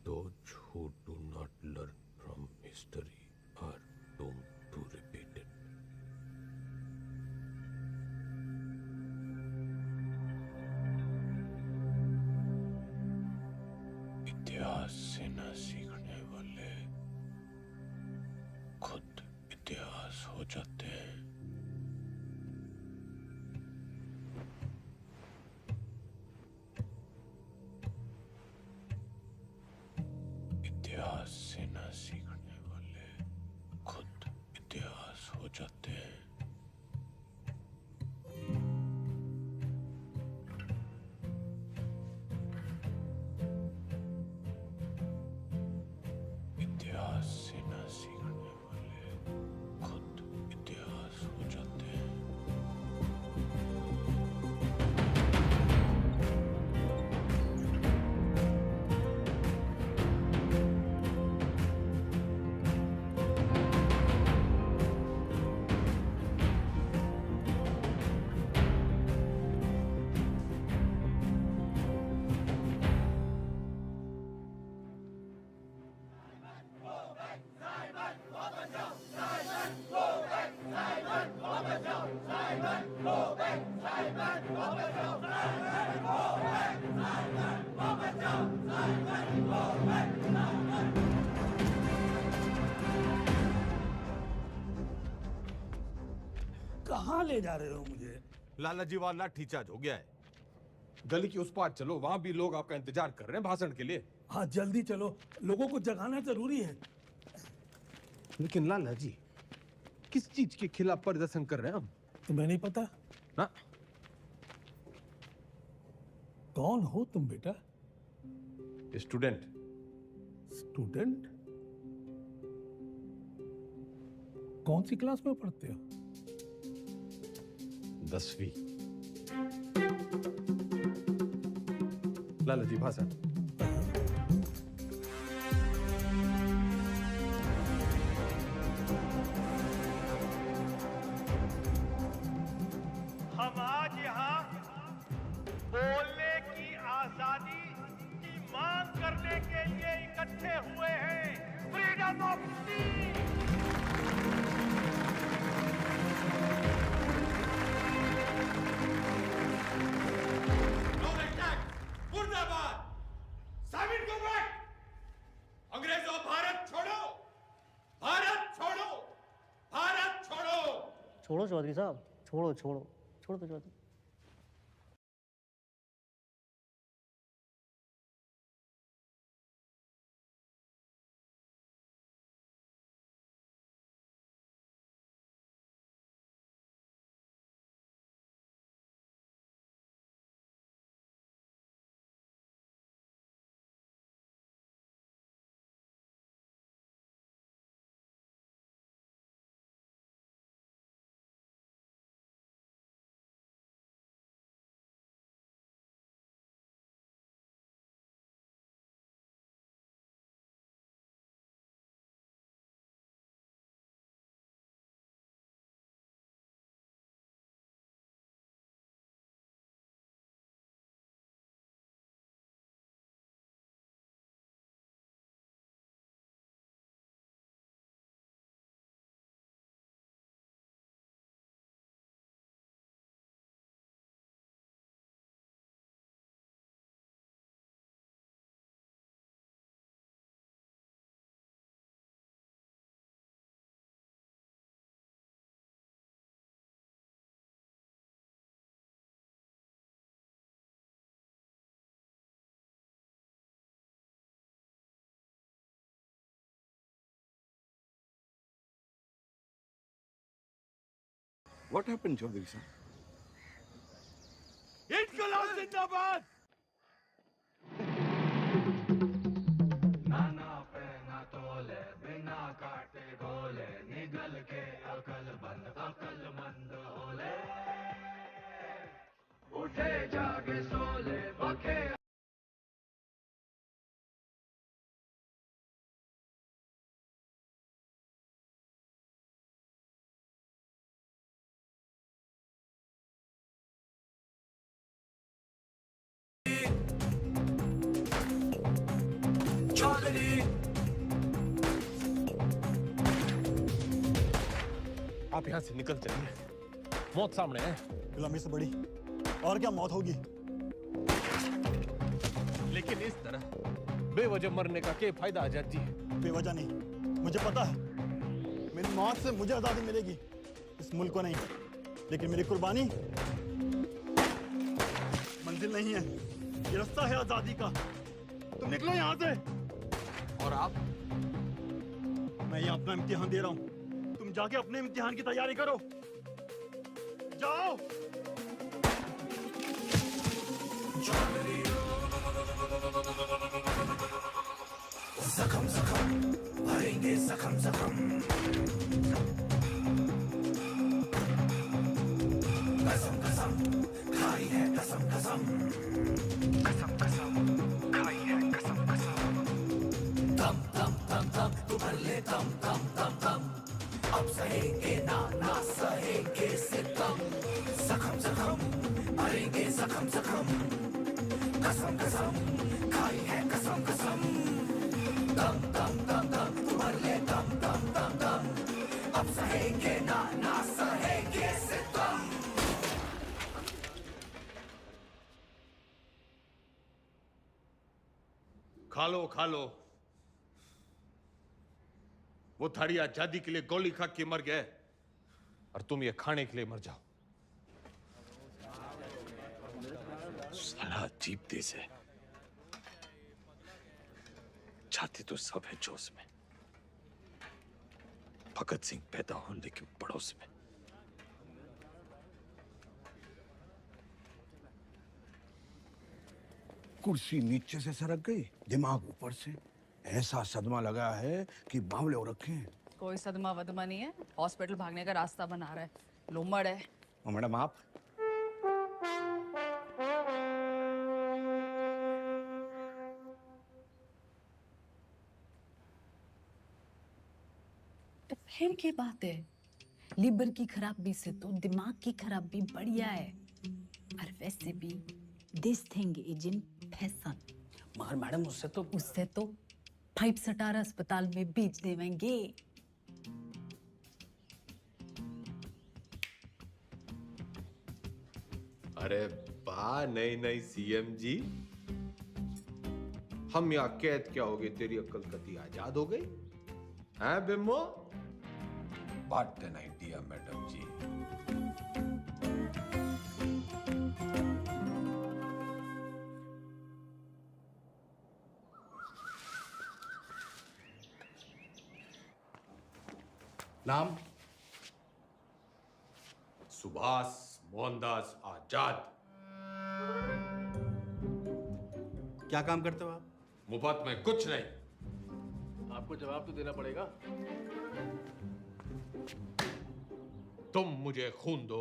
Those who do not learn from history are doomed to repeat it. इतिहास से न सीखने वाले खुद इतिहास हो जाते हैं। इतिहास से न सीखने वाले खुद इतिहास हो जाते हैं। इतिहास से न सीखने वाले खुद इतिहास हो जाते हैं। कहाँ ले जा रहे हो मुझे? लाला जी वाला लाठी चार्ज हो गया है। गली की उस पार चलो, वहां भी लोग आपका इंतजार कर रहे हैं भाषण के लिए। हाँ जल्दी चलो, लोगों को जगाना जरूरी है। लेकिन लाला जी, किस चीज के खिलाफ प्रदर्शन कर रहे हैं हम? तुम्हें नहीं पता ना? कौन हो तुम बेटा? स्टूडेंट। स्टूडेंट? कौन सी क्लास में पढ़ते हो? 10वीं। लाला जी भाषण। हम आज यहाँ बोलने की आजादी की मांग करने के लिए इकट्ठे हुए हैं। फ्रीडम मुर्दाबाद! साबित को बैठ! अंग्रेजों भारत छोड़ो! भारत छोड़ो! भारत छोड़ो! छोड़ो चौधरी साहब, छोड़ो छोड़ो छोड़ो तो Chaudhary. What happened, Chaudhary sir? इनकलाब जिंदाबाद! नाना पे ना तोले बिना काटे गोले निगल के अकलमंद होले उठे जागे सोले बखे आप यहाँ से निकल चलिए, मौत सामने है। गुलामी से बड़ी और क्या मौत होगी? लेकिन इस तरह बेवजह मरने का क्या फायदा आजाद जी? बेवजह नहीं, मुझे पता है मेरी मौत से मुझे आजादी मिलेगी, इस मुल्क को नहीं। लेकिन मेरी कुर्बानी मंजिल नहीं है, ये रास्ता है आजादी का। तुम निकलो यहाँ से। और आप? मैं यहाँ अपना इम्तिहान दे रहा हूँ, तुम जाके अपने इम्तिहान की तैयारी करो। जाओ। जख्म जख्म भरेंगे जख्म जख्म कसम कसम खाई है कसम कसम कसम कसम खाई है कसम कसम दम दम दम दम तू भर ले दम दम दम दम अब सहेंगे ना ना सहेंगे सितम जख्म जख्म भरेंगे जख्म जख्म कसम कसम खाई है कसम कसम दम दम दम दम तू भर ले दम दम दम दम अब सहेंगे ना ना सहेंगे सितम। खा लो वो थाड़ी आजादी के लिए गोली खा के मर गए और तुम ये खाने के लिए मर जाओ। साला अजीब देश है, जाति तो सब है जोश में। भगत सिंह पैदा हो लेकिन पड़ोस में। कुर्सी नीचे से सरक गई, दिमाग ऊपर से। ऐसा सदमा लगा है कि बावले हो रखे हैं। कोई सदमा वदमा नहीं है, हॉस्पिटल भागने का रास्ता बना रहा है, लोमड़ है। और मैडम आप? तो फिर क्या बात है, लीवर की खराबी से तो दिमाग की खराबी बढ़िया है। और वैसे भी this thing is in fashion. मगर मैडम उससे तो 5 स्टार अस्पताल में बेच देवेंगे। अरे वाह, नई नई सीएम जी। हम यहाँ कैद क्या हो गए, तेरी अक्ल कती आजाद हो गई हैं बिम्बो? व्हाट एन आइडिया मैडम जी। नाम? सुभाष मोहनदास आजाद। क्या काम करते हो आप? मुफ्त में कुछ नहीं। आपको जवाब तो देना पड़ेगा। तुम मुझे खून दो,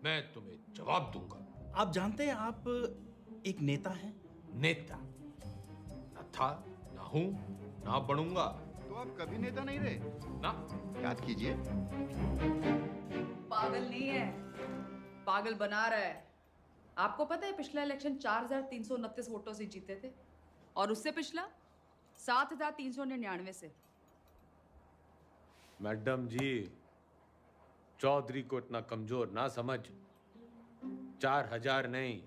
मैं तुम्हें जवाब दूंगा। आप जानते हैं आप एक नेता हैं? नेता न था, ना हूं, ना बनूंगा। तो आप कभी नेता नहीं रहे ना? याद कीजिए। पागल नहीं है, पागल बना रहा है। आपको पता है पिछला इलेक्शन 4,329 वोटों से जीते थे और उससे पिछला 7,399 से। मैडम जी, चौधरी को इतना कमजोर ना समझ। 4,000 नहीं,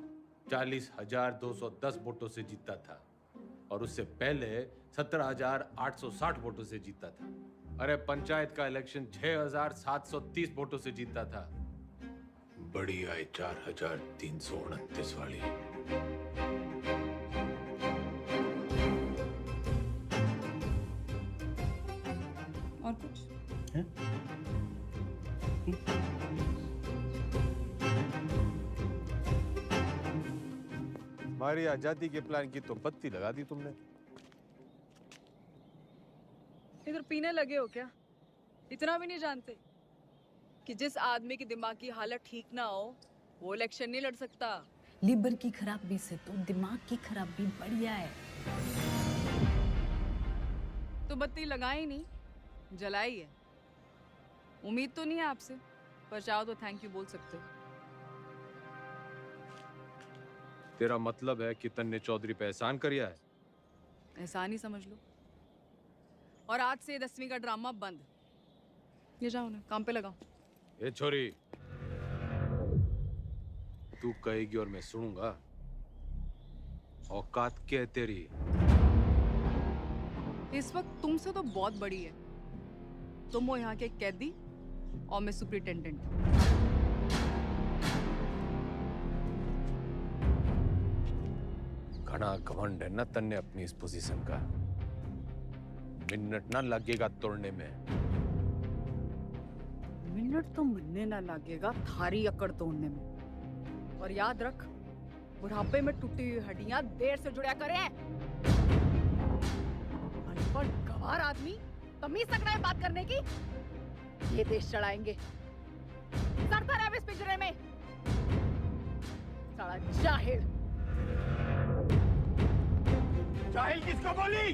40,210 वोटों से जीता था और उससे पहले 17,860 वोटों से जीता था। अरे पंचायत का इलेक्शन 6,730 वोटों से जीता था। बड़ी आई 4,329 वाली। और कुछ? हमारी आजादी के प्लान की तो बत्ती लगा दी तुमने। इधर पीने लगे हो क्या? इतना भी नहीं जानते कि जिस आदमी की दिमाग की हालत ठीक ना हो वो इलेक्शन नहीं लड़ सकता। लीवर की खराबी से तो दिमाग की खराबी बढ़िया है। तो बत्ती लगाई नहीं, जलाई है। उम्मीद तो नहीं है आपसे, पर चाहो तो थैंक यू बोल सकते हो। तेरा मतलब है कि तन्ने चौधरी पे एहसान करिया है? एहसान ही समझ लो। और आज से 10वीं का ड्रामा बंद। ये जाओ ना, काम पे लगाओ। ए छोरी, तू कहेगी और मैं सुनूंगा। औकात क्या है तेरी? इस वक्त तुमसे तो बहुत बड़ी है। तुम हो यहाँ के कैदी और मैं सुपरिटेंडेंट। घना घमंड है ना तन्ने अपनी इस पोजीशन का। मिनट ना लगेगा तोड़ने में। मिनट तो मिलने ना लगेगा थारी अकड़ तोड़ने में। और याद रख, बुढ़ापे में टूटी हुई हड्डियां देर से जुड़ा करें। अनपढ़ गंवार आदमी तमीज तक नहीं बात करने की। ये देश चढ़ाएंगे। सड़ता रहे इस पिंजरे में। साला जाहिल। जाहिल किसको बोली?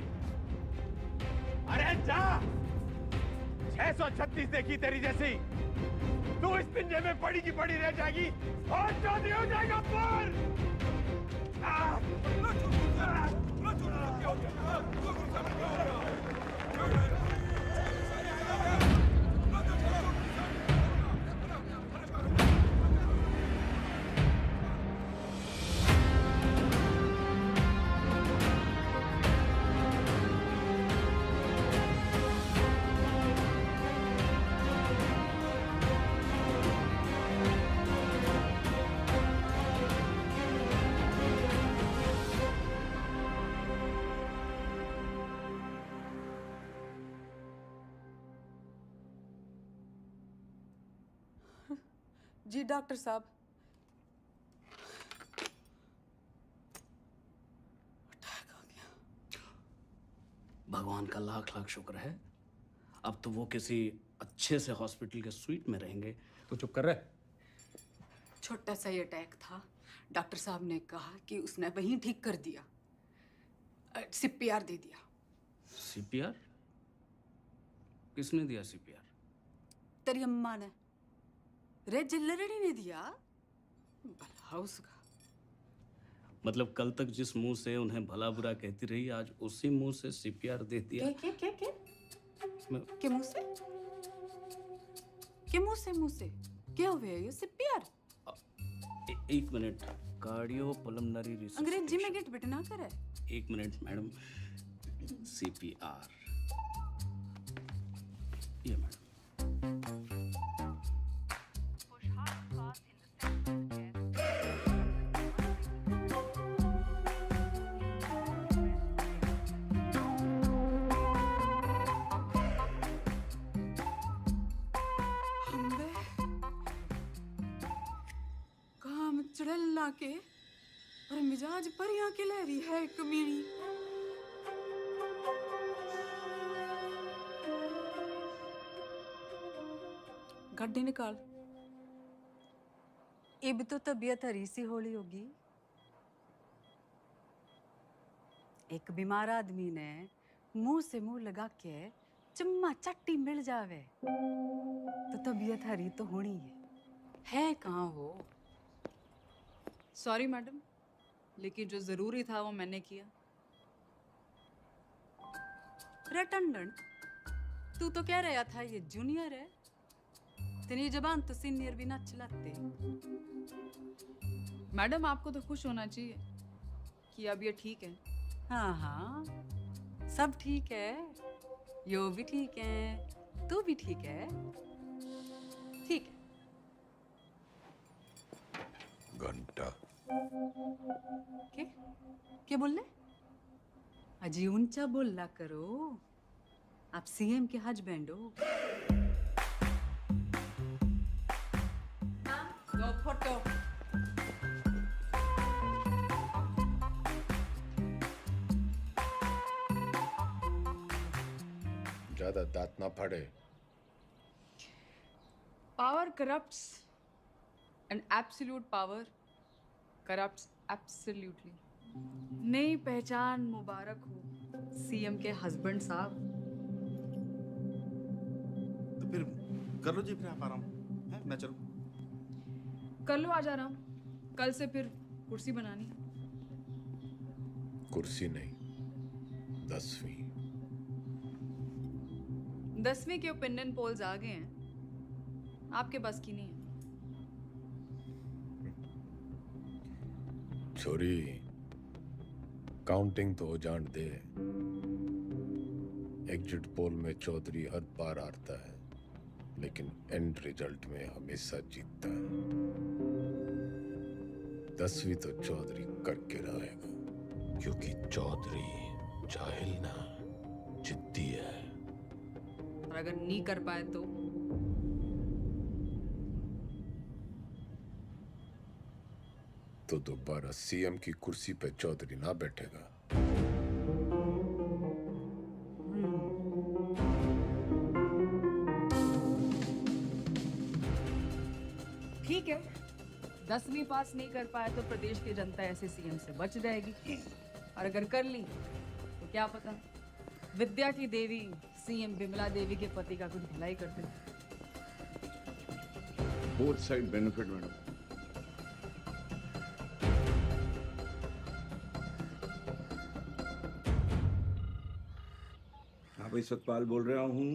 अरे जा! 636 देखी तेरी जैसी। तू इस पिंजरे में पड़ी की पड़ी रह जाएगी और चौधरी हो जाएगा पर। जी डॉक्टर साहब। भगवान का लाख लाख शुक्र है। अब तो वो किसी अच्छे से हॉस्पिटल के स्वीट में रहेंगे। तो चुप कर रहे। छोटा सा ही अटैक था। डॉक्टर साहब ने कहा कि उसने वहीं ठीक कर दिया। सीपीआर दे दिया। सीपीआर? किसने दिया सीपीआर? तेरी अम्मा ने। रे जिल्लरड़ी ने दिया। भला उसका। मतलब कल तक जिस मुंह से उन्हें भला बुरा कहती रही, आज उसी मुंह से सीपीआर दे दिया। के मुंह से? के मुंह से क्या हुआ ये सीपीआर? एक मिनट, कार्डियो पल्मोनरी रिसर्च। अंग्रेजी में गेट बिटना करे। एक मिनट मैडम, सीपीआर ये मैडम। काम चढ़ला के और मिजाज परियां के लहरी है कमीनी। गड्डी निकाल। ये भी तो तबीयत हरी सी होली होगी। एक बीमार आदमी ने मुंह से मुंह लगा के चम्मा चट्टी मिल जावे तो तबीयत हरी तो होनी है कहाँ हो? सॉरी मैडम, लेकिन जो जरूरी था वो मैंने किया। रटंडन, तू तो कह रहा था ये जूनियर है, तेरी जबान तो सीनियर भी ना चलाते। मैडम आपको तो खुश होना चाहिए कि अब ये ठीक है। हाँ हाँ, सब ठीक है, यो भी ठीक है, तू भी ठीक है। ठीक है। घंटा क्या बोल रहे? अजी ऊंचा बोलना करो, आप सीएम के हस्बैंड हो। दो फोटो। ज्यादा दांत ना फाड़े। Power corrupts and absolute power corrupts absolutely. नई पहचान मुबारक हो सीएम के हस्बैंड साहब। तो फिर कर लो जी, फिर आप आराम है, मैं चलूं। कर लो आज आराम, कल से फिर कुर्सी बनानी। कुर्सी नहीं, 10वीं। 10वीं के ओपिनियन पोल्स आ गए हैं, आपके बस की नहीं है। छोरी, काउंटिंग तो हो जान दे। एग्जिट पोल में चौधरी हर बार हारता है, लेकिन एंड रिजल्ट में हमेशा जीतता है। 10वीं तो चौधरी करके रहेगा, क्योंकि चौधरी जाहिल ना, जिद्दी है। और अगर नहीं कर पाए तो दोबारा सीएम की कुर्सी पे चौधरी ना बैठेगा। ठीक है, 10वीं पास नहीं कर पाए तो प्रदेश की जनता ऐसे सीएम से बच जाएगी, और अगर कर ली तो क्या पता विद्या की देवी सीएम विमला देवी के पति का कुछ भलाई कर दे। Both side benefit madam. भाई सतपाल बोल रहा हूँ।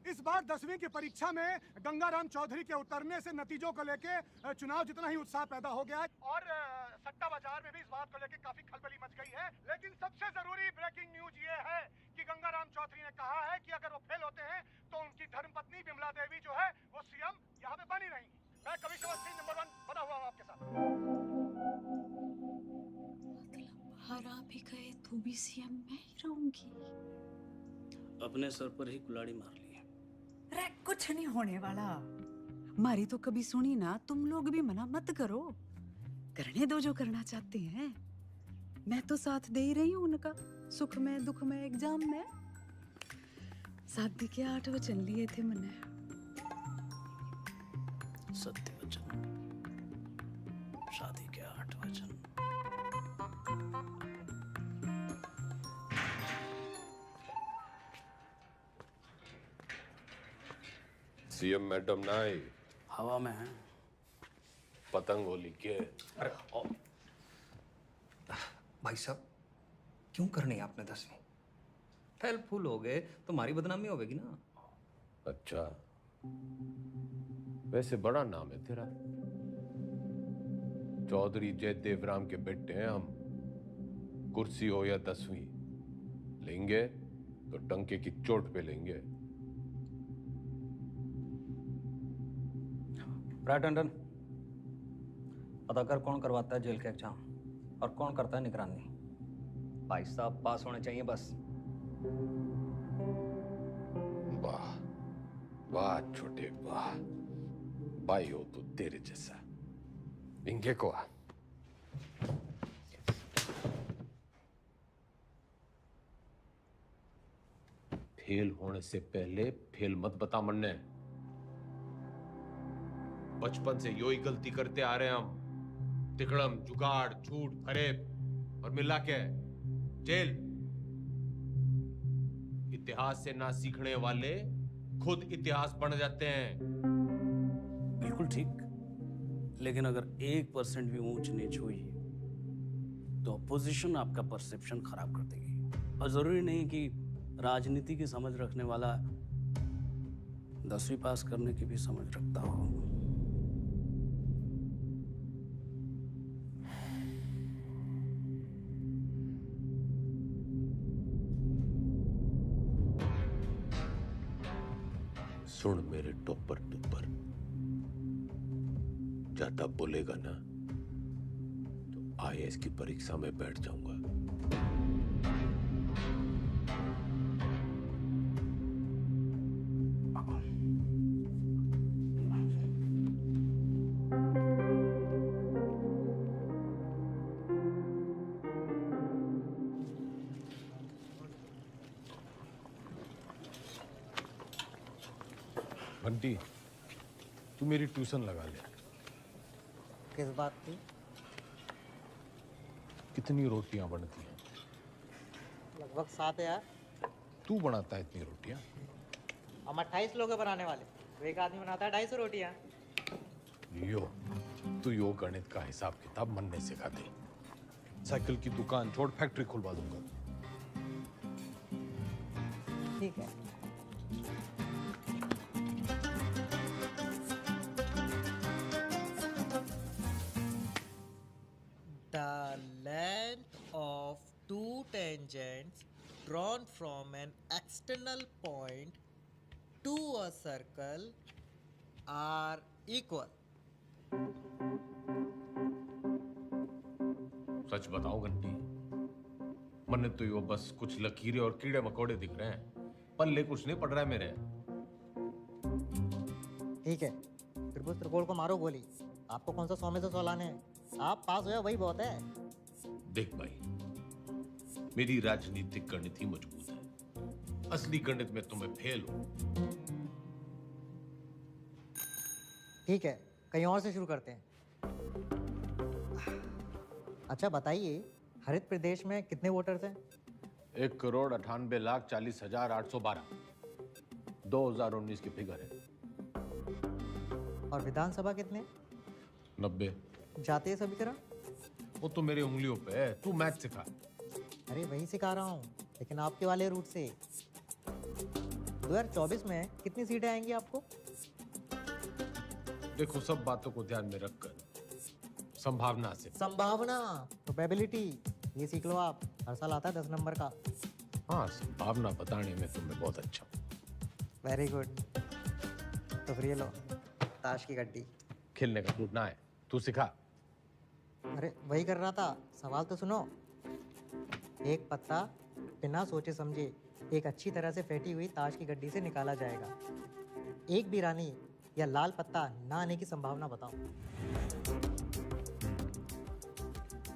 इस बार 10वीं की परीक्षा में गंगाराम चौधरी के उतरने से नतीजों को लेके चुनाव जितना ही उत्साह पैदा हो गया है, और सट्टा बाजार में भी इस बात को लेके काफी खलबली मच गई है। लेकिन सबसे जरूरी ब्रेकिंग न्यूज ये है कि गंगाराम चौधरी ने कहा है कि अगर वो फेल होते हैं तो उनकी धर्मपत्नी विमला देवी जो है वो सीएम यहाँ पे बनी रहेंगी। मैं कमिश्नर सिंह नंबर 1 बना हुआ हूँ आपके साथ। हरा भी गए तो भी सीएम मैं ही रहूंगी। अपने सर पर ही कुल्हाड़ी मार ली। रे कुछ नहीं होने वाला, मारी तो कभी सुनी ना। तुम लोग भी मना मत करो, करने दो जो करना चाहते हैं। मैं तो साथ दे ही रही हूँ उनका, सुख में दुख में एग्जाम में। शादी के 8 वचन लिए थे मैंने। सत्य वचन, शादी के 8 वचन। सीएम मैडम ना आई, हवा में है। पतंग होली के। अरे भाई साहब क्यों करनी आपने 10वीं? फेल फूल हो गए तो हमारी बदनामी होगी ना। अच्छा, वैसे बड़ा नाम है तेरा। चौधरी जयदेव राम के बेटे हैं हम। कुर्सी हो या 10वीं, लेंगे तो टंके की चोट पे लेंगे। राइट टंडन, पता कर कौन करवाता है जेल का एग्जाम और कौन करता है निगरानी। भाई साहब पास होने चाहिए बस। वाह वाह छोटे वाह, भाई हो तो तेरे जैसा। इंगे को आ। फेल होने से पहले फेल मत बता मन्ने। बचपन से यो ही गलती करते आ रहे हैं हम। तिकड़म, जुगाड़, झूठ, फरेब और मिला के जेल। इतिहास से ना सीखने वाले खुद इतिहास बन जाते हैं। बिल्कुल ठीक, लेकिन अगर 1% भी ऊंच नीच हुई तो अपोजिशन आपका परसेप्शन खराब कर देगी। और जरूरी नहीं कि राजनीति की समझ रखने वाला 10वीं पास करने की भी समझ रखता हो। सुन मेरे टोपर टुपर, ज्यादा बोलेगा ना तो IAS की परीक्षा में बैठ जाऊंगा। बंटी, तू मेरी ट्यूशन लगा ले। किस बात की? कितनी रोटियां बनती हैं? लगभग 7 यार। तू बनाता है इतनी रोटियां? हम 28 लोग हैं बनाने वाले, तो एक आदमी बनाता है 250 रोटियां। तू यो गणित का हिसाब किताब मनने सिखा दे। साइकिल की दुकान छोड़ फैक्ट्री खुलवा दूंगा। ठीक है। The length of two tangents drawn from an external point to a circle are equal. सच बताओ घंटी, मन्ने तो यो बस कुछ लकीरें और कीड़े मकोड़े दिख रहे हैं, पल्ले कुछ नहीं पड़ रहा है मेरे। ठीक है, त्रिभुज त्रिकोण को मारो गोली। आपको कौन सा 100 में से 100 लाने हैं? आप पास हो वही बहुत है। देख भाई, मेरी राजनीतिक गणित ही मजबूत है, असली गणित में तुम्हें फेल हो। ठीक है, कहीं और से शुरू करते हैं। अच्छा बताइए, हरित प्रदेश में कितने वोटर्स हैं? 1,98,40,812 2019 की फिगर है। और विधानसभा कितने? 90। जातीय समीकरण? वो तो मेरी उंगलियों पे है, तू मैथ सिखा। अरे वही सिखा रहा हूँ, लेकिन आपके वाले रूट से। 2024 में कितनी सीटें आएंगी आपको? देखो, सब बातों को ध्यान में रखकर संभावना से। संभावना, प्रोबेबिलिटी, ये सीख लो आप। हर साल आता है 10 नंबर का। हाँ, संभावना बताने में तुम्हें बहुत अच्छा। Very good. तो फिर ये लो, ताश की गड्डी। खेलने का मूड ना है, तू सिखा। अरे वही कर रहा था, सवाल तो सुनो। एक पत्ता बिना सोचे समझे एक अच्छी तरह से फेंटी हुई ताश की गड्डी से निकाला जाएगा। एक भी रानी या लाल पत्ता ना आने की संभावना बताओ।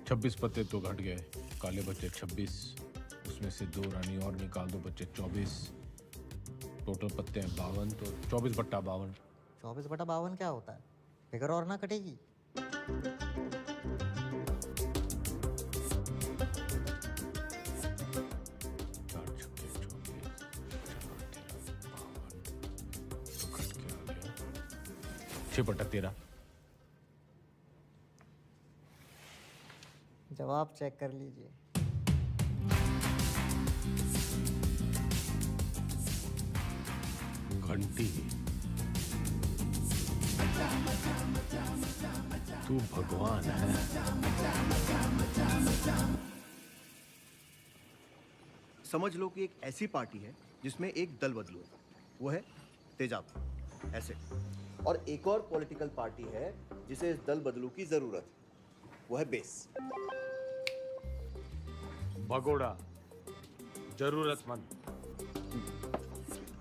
26 पत्ते तो घट गए, काले बच्चे 26, उसमें से 2 रानी और निकाल दो, बच्चे 24। टोटल पत्ते हैं 52, तो 24/52। 24/52 क्या होता है? फिगर और ना कटेगी। जवाब चेक कर लीजिए। घंटी, तू भगवान है। समझ लो कि एक ऐसी पार्टी है जिसमें एक दल बदलू है, वो है तेजाब ऐसे, और एक और पॉलिटिकल पार्टी है जिसे इस दल बदलू की जरूरत है, वो है बेस। भगोड़ा, जरूरतमंद।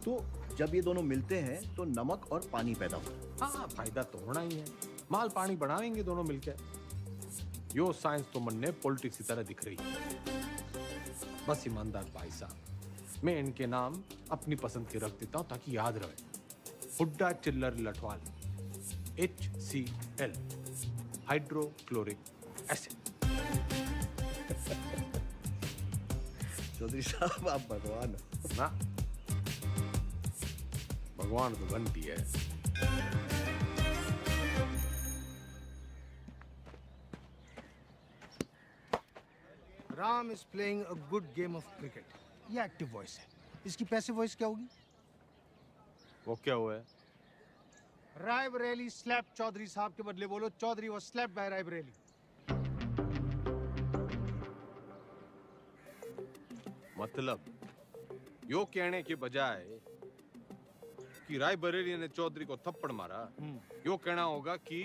तो जब ये दोनों मिलते हैं तो नमक और पानी पैदा होता है। हाँ, फायदा तो होना ही है। माल पानी बढ़ाएंगे दोनों मिलकर। यो साइंस तो मन ने पॉलिटिक्स की तरह दिख रही है। बस ईमानदार भाई साहब, मैं इनके नाम अपनी पसंद के रख देता हूं ताकि याद रहे। Hooda Chhillar Lathwal, HCl, hydrochloric acid. Chaudhary साहब आप भगवान हो ना? भगवान तो घंटी है। Ram is playing a good game of cricket. ये एक्टिव वॉइस है। इसकी पैसिव वॉइस क्या होगी? वो क्या हुआ है? रायबरेली स्लैप चौधरी साहब के बदले बोलो Chaudhary was slapped by Raebareli. मतलब यो कहने के बजाय कि रायबरेली ने चौधरी को थप्पड़ मारा, यो कहना होगा कि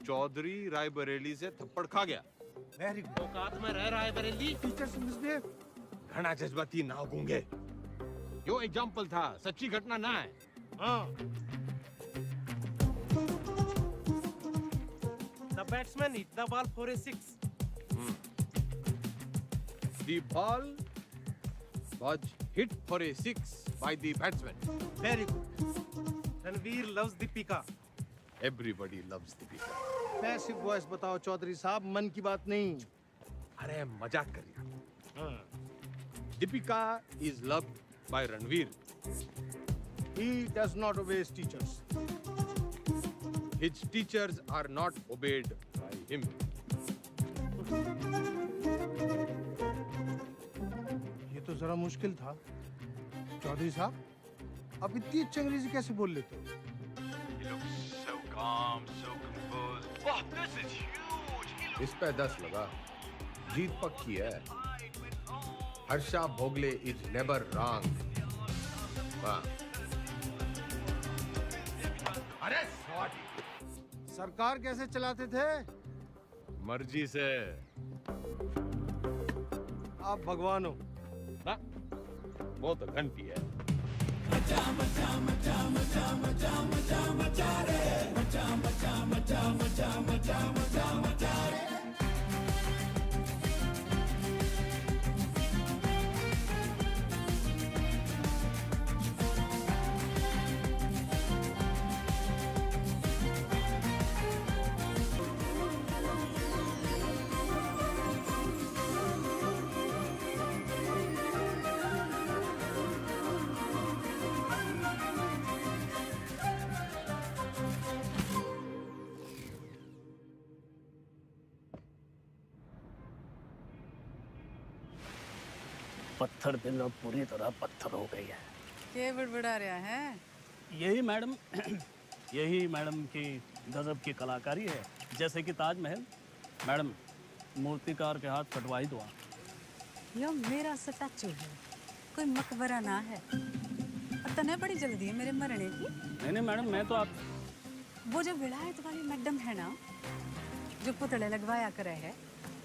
चौधरी रायबरेली से थप्पड़ खा गया। Very good. औकात में रह रायबरेली। Teachers misbehave. घना जज्बाती ना गूंगे। यो एग्जाम्पल था, सच्ची घटना ना है। हाँ। The batsman hit the ball for a 6. The ball was hit for a 6 by the batsman. Very good. Ranveer loves Deepika. Everybody loves Deepika. Passive voice बताओ चौधरी साहब, मन की बात नहीं। अरे मजाक कर रहा। Deepika is loved by Ranveer. He does not obey his teachers. His teachers are not obeyed by him. ये तो जरा मुश्किल था। चौधरी साहब, आप इतनी अच्छी अंग्रेजी कैसे बोल लेते हो? So calm, so composed. Wow, this is huge. इस पे 10 लगा। जीत पक्की है। Harsha Bhogle is never wrong. वाह। अरे सरकार कैसे चलाते थे? मर्जी से। आप भगवान हो। ना? वो तो घंटी है। पत्थर दिल अब पूरी तरह पत्थर हो गई है। क्या बड़बड़ा रहा है? यही मैडम यही मैडम की गजब की कलाकारी है। जैसे कि ताजमहल, मैडम मूर्तिकार के हाथ कटवाई दो। यो मेरा स्टैचू है, कोई मकबरा ना है। और तने बड़ी जल्दी है मेरे मरने की। नहीं मैडम, मैं तो आप वो जो विलायत वाली मैडम है ना, जो पुतले लगवाया करे है,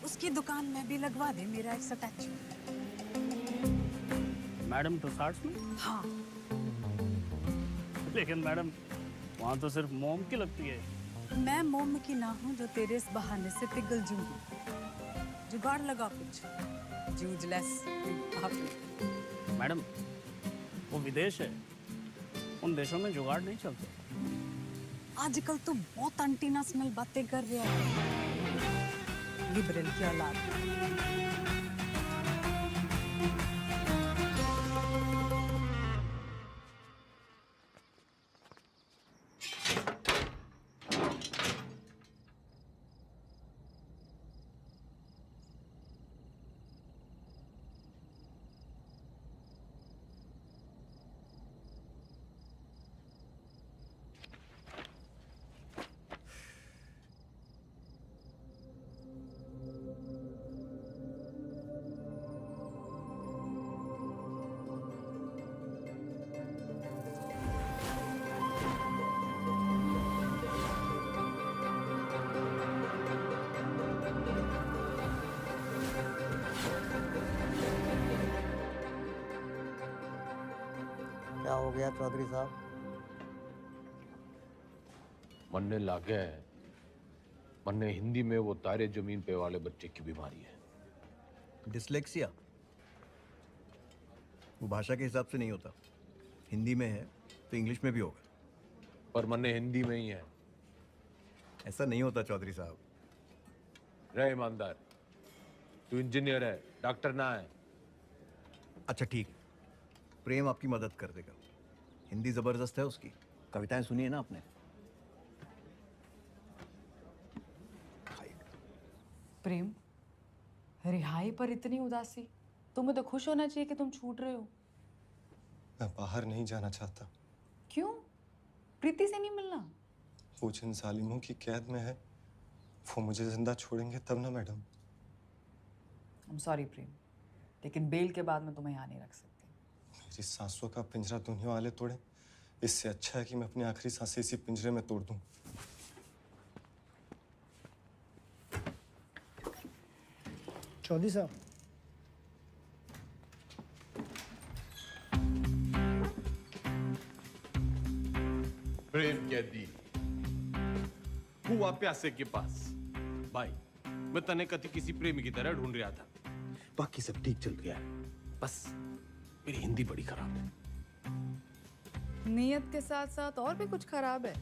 उसकी दुकान में भी लगवा दे मेरा एक स्टैचू। मैडम टुसार्ट्स में? हाँ। लेकिन मैडम वहाँ तो सिर्फ मोम की लगती है। मैं मोम की ना हूँ जो तेरे इस बहाने से पिघल जूंगी। जुगाड़ लगा कुछ, जूझलेस। मैडम वो विदेश है, उन देशों में जुगाड़ नहीं चलते। आजकल तो बहुत एंटीनेशनल बातें कर रहा है, लिबरल की औलाद। हो गया चौधरी साहब? मरने लागे है। मन्ने हिंदी में वो तारे जमीन पे वाले बच्चे की बीमारी है। डिसलेक्सिया वो भाषा के हिसाब से नहीं होता। हिंदी में है तो इंग्लिश में भी होगा। पर मन्ने हिंदी में ही है। ऐसा नहीं होता चौधरी साहब। रहे ईमानदार, तू इंजीनियर है, डॉक्टर ना है। अच्छा ठीक है, प्रेम आपकी मदद कर देगा। हिंदी जबरदस्त है उसकी। कविताएं सुनी है ना आपने? प्रेम, रिहाई पर इतनी उदासी? तुम्हें तो खुश होना चाहिए कि तुम छूट रहे हो। मैं बाहर नहीं जाना चाहता। क्यों? प्रीति से नहीं मिलना? वो जिन जालिमों की कैद में है वो मुझे जिंदा छोड़ेंगे तब ना मैडम। I'm sorry प्रेम, लेकिन बेल के बाद मैं तुम्हें यहाँ नहीं रख सकती। मेरी सांसों का पिंजरा दुनिया वाले तोड़े, इससे अच्छा है कि मैं अपनी आखिरी सांसें इसी पिंजरे में तोड़ दूं। चौधरी साहब, प्रेम कैदी हुआ प्यासे के पास। भाई, मैं तने कति किसी प्रेमी की तरह ढूंढ रहा था। बाकी सब ठीक चल गया है, बस मेरी हिंदी बड़ी खराब है। नियत के साथ साथ और भी कुछ खराब है?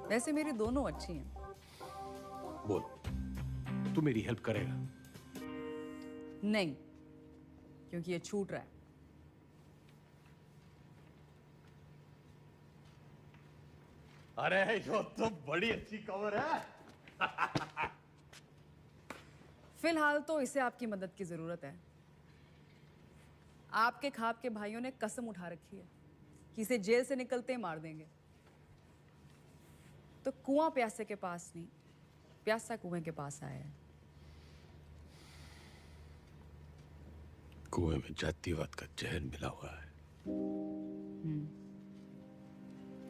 वैसे मेरी दोनों अच्छी हैं। बोल, तू मेरी हेल्प करेगा? नहीं, क्योंकि ये छूट रहा है। अरे यो तो बड़ी अच्छी खबर है। फिलहाल तो इसे आपकी मदद की जरूरत है। आपके खाप के भाइयों ने कसम उठा रखी है कि इसे जेल से निकलते ही मार देंगे। तो कुआं प्यासे के पास नहीं, प्यासा कुएं के पास आया है। कुएं में जातिवाद का जहर मिला हुआ है।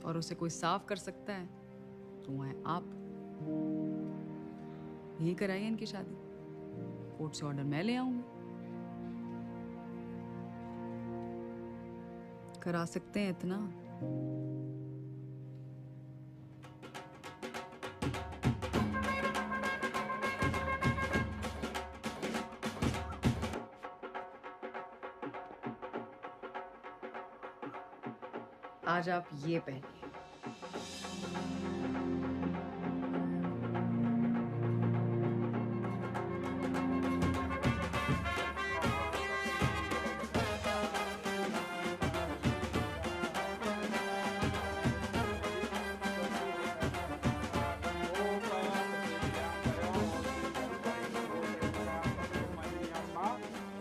और उसे कोई साफ कर सकता है तो वो है आप। यही कराइए इनकी शादी। कोर्ट से ऑर्डर मैं ले आऊंगी। करा सकते हैं इतना? आज आप ये पहनिए।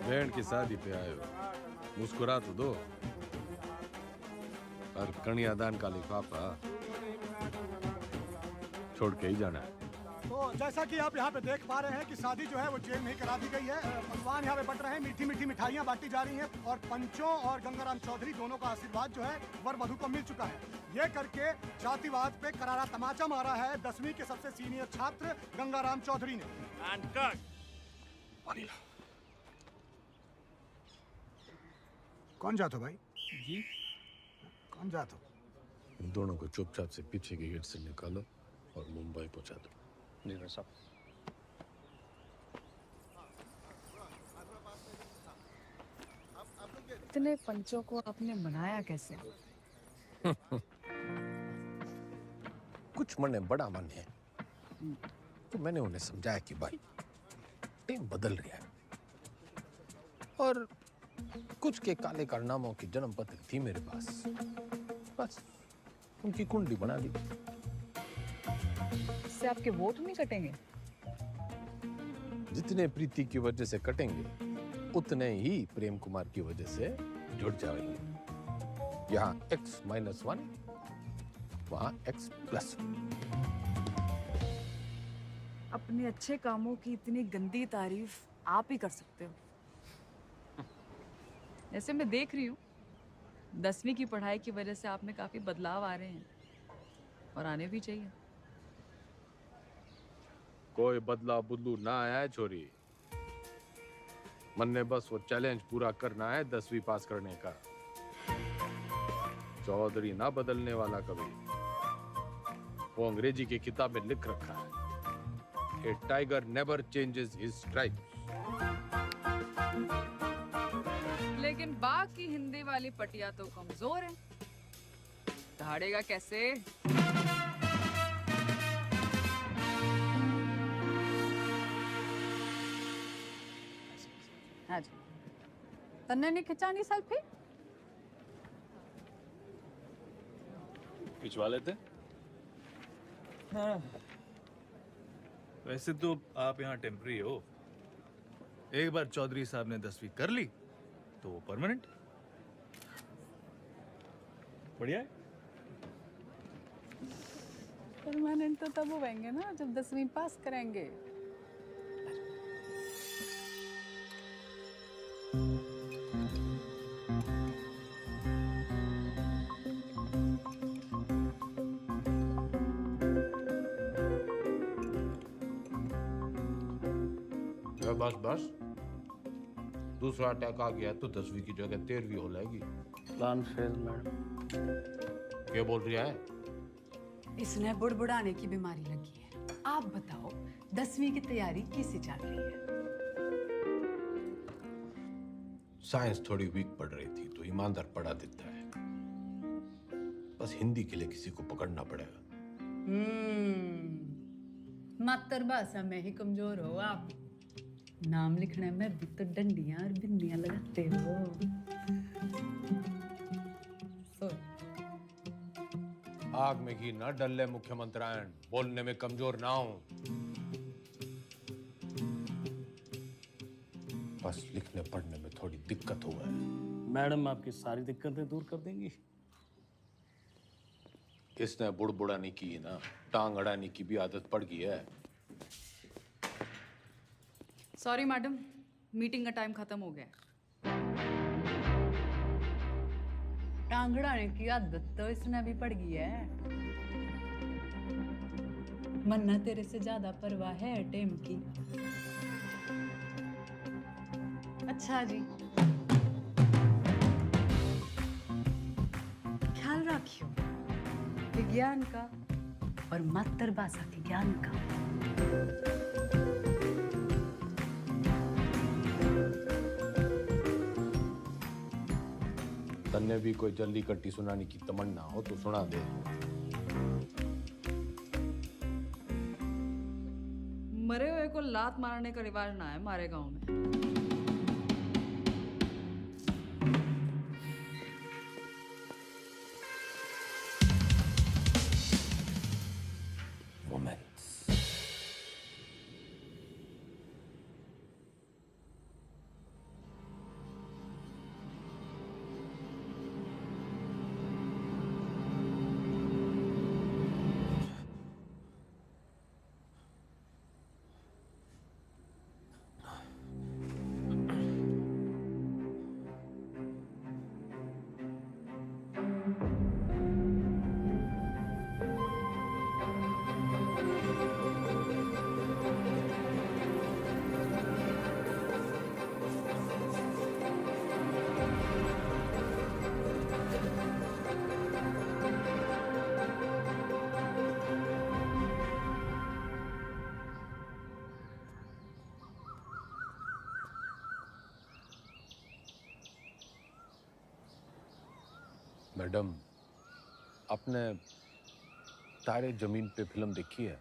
बहन की शादी पे आए हो, मुस्कुरा तो दो। और कन्यादान का लिफाफा छोड़ के ही जाना है। तो जैसा कि आप यहाँ पे देख पा रहे हैं कि शादी जो है वो जेल में ही करा दी गई है। पकवान यहाँ पे बट रहे हैं, मीठी मीठी मिठाइयाँ बांटी जा रही हैं और पंचों और गंगाराम चौधरी दोनों का आशीर्वाद जो है वर वधू को मिल चुका है। ये करके जातिवाद पे करारा तमाचा मारा है 10वीं के सबसे सीनियर छात्र गंगाराम चौधरी ने। कौन जातो भाई? जी कौन जातो? इन दोनों को चुपचाप से पीछे के गेट से निकालो और मुंबई पहुंचा दो। जी साहब। इतने पंचों को आपने मनाया कैसे? कुछ मन में बड़ा मन है, तो मैंने उन्हें समझाया कि भाई टीम बदल रही है और कुछ के काले कारनामों की जन्म पत्र थी मेरे पास, बस उनकी कुंडली बना दी। इससे आपके वोट नहीं कटेंगे? जितने प्रीति की वजह से कटेंगे उतने ही प्रेम कुमार की वजह से जुड़ जाएंगे। यहाँ X-1, वहाँ X+1। अपने अच्छे कामों की इतनी गंदी तारीफ आप ही कर सकते हो। जैसे मैं देख रही हूँ 10वीं की पढ़ाई की वजह से आप में काफी बदलाव आ रहे हैं और आने भी चाहिए। कोई बदला बुदलू ना आया है छोरी। मन ने बस वो चैलेंज पूरा करना है 10वीं पास करने का। चौधरी ना बदलने वाला कभी। वो अंग्रेजी की किताब में लिख रखा है, a tiger never changes his stripes. लेकिन बाघ की हिंदी वाली पटिया तो कमजोर है, दहाड़ेगा कैसे? हाँ जी, तन्ने नहीं खिंचानी सेल्फी? खिंचवा लेते। हाँ। वैसे तो आप यहाँ टेम्पररी हो। एक बार चौधरी साहब ने 10वीं कर ली तो वो परमानेंट। बढ़िया है। परमानेंट तो तब होंगे ना जब 10वीं पास करेंगे। बस बस, दूसरा अटैक आ गया तो 10वीं की जगह 13वीं हो जाएगी। Plan fail madam. क्या बोल रही है? इसने बुड़बुड़ाने की बीमारी लगी है। आप बताओ 10वीं की तैयारी कैसे चल रही है? साइंस थोड़ी वीक पड़ रही थी तो ईमानदार पढ़ा देता है। बस हिंदी के लिए किसी को पकड़ना पड़ेगा। मातृभाषा में ही कमजोर हो आप। नाम लिखने में भी तो डंडियां और बिंदियां लगाते हो। आग में घी न डल्ले मुख्यमंत्रियान, बोलने में कमजोर ना हो। बस लिखने पढ़ने में थोड़ी दिक्कत हुआ है। मैडम आपकी सारी दिक्कतें दूर कर देंगी। इसने बुड़बुड़ाने की ना, टांग अड़ाने की भी आदत पड़ गई है। सॉरी मैडम, मीटिंग का टाइम खत्म हो गया। टांगड़ाने की आदत तो इसने भी पड़ गई है। मन्ना तेरे से ज्यादा परवाह है टेम की। अच्छा जी, ख्याल रखियो विज्ञान का और मातृभाषा के ज्ञान का। तन्ने भी कोई जल्दी कट्टी सुनाने की तमन्ना हो तो सुना दे। मरे हुए को लात मारने का रिवाज ना है हमारे गांव में। मैडम, आपने तारे जमीन पे फिल्म देखी है?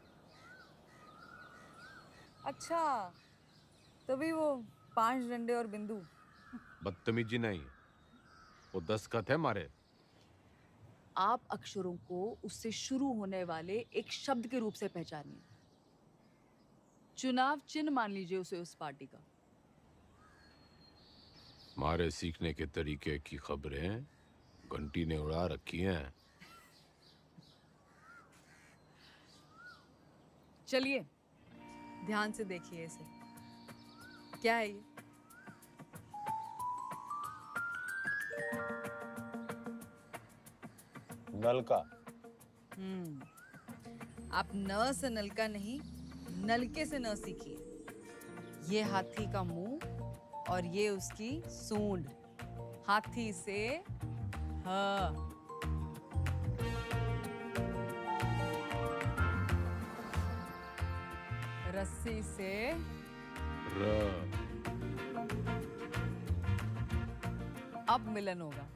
अच्छा, तभी वो 5 डंडे और बिंदु। बदतमीजी नहीं, वो दस्तखत है मारे। आप अक्षरों को उससे शुरू होने वाले एक शब्द के रूप से पहचानिए। चुनाव चिन्ह मान लीजिए उसे उस पार्टी का। मारे सीखने के तरीके की खबरें घंटी ने उड़ा रखी हैं। चलिए ध्यान से देखिए इसे। क्या है ये? नलका। आप न से नलका नहीं, नलके से न सीखिए। ये हाथी का मुंह और ये उसकी सूंड। हाथी से ह, रस्सी से अब मिलन होगा।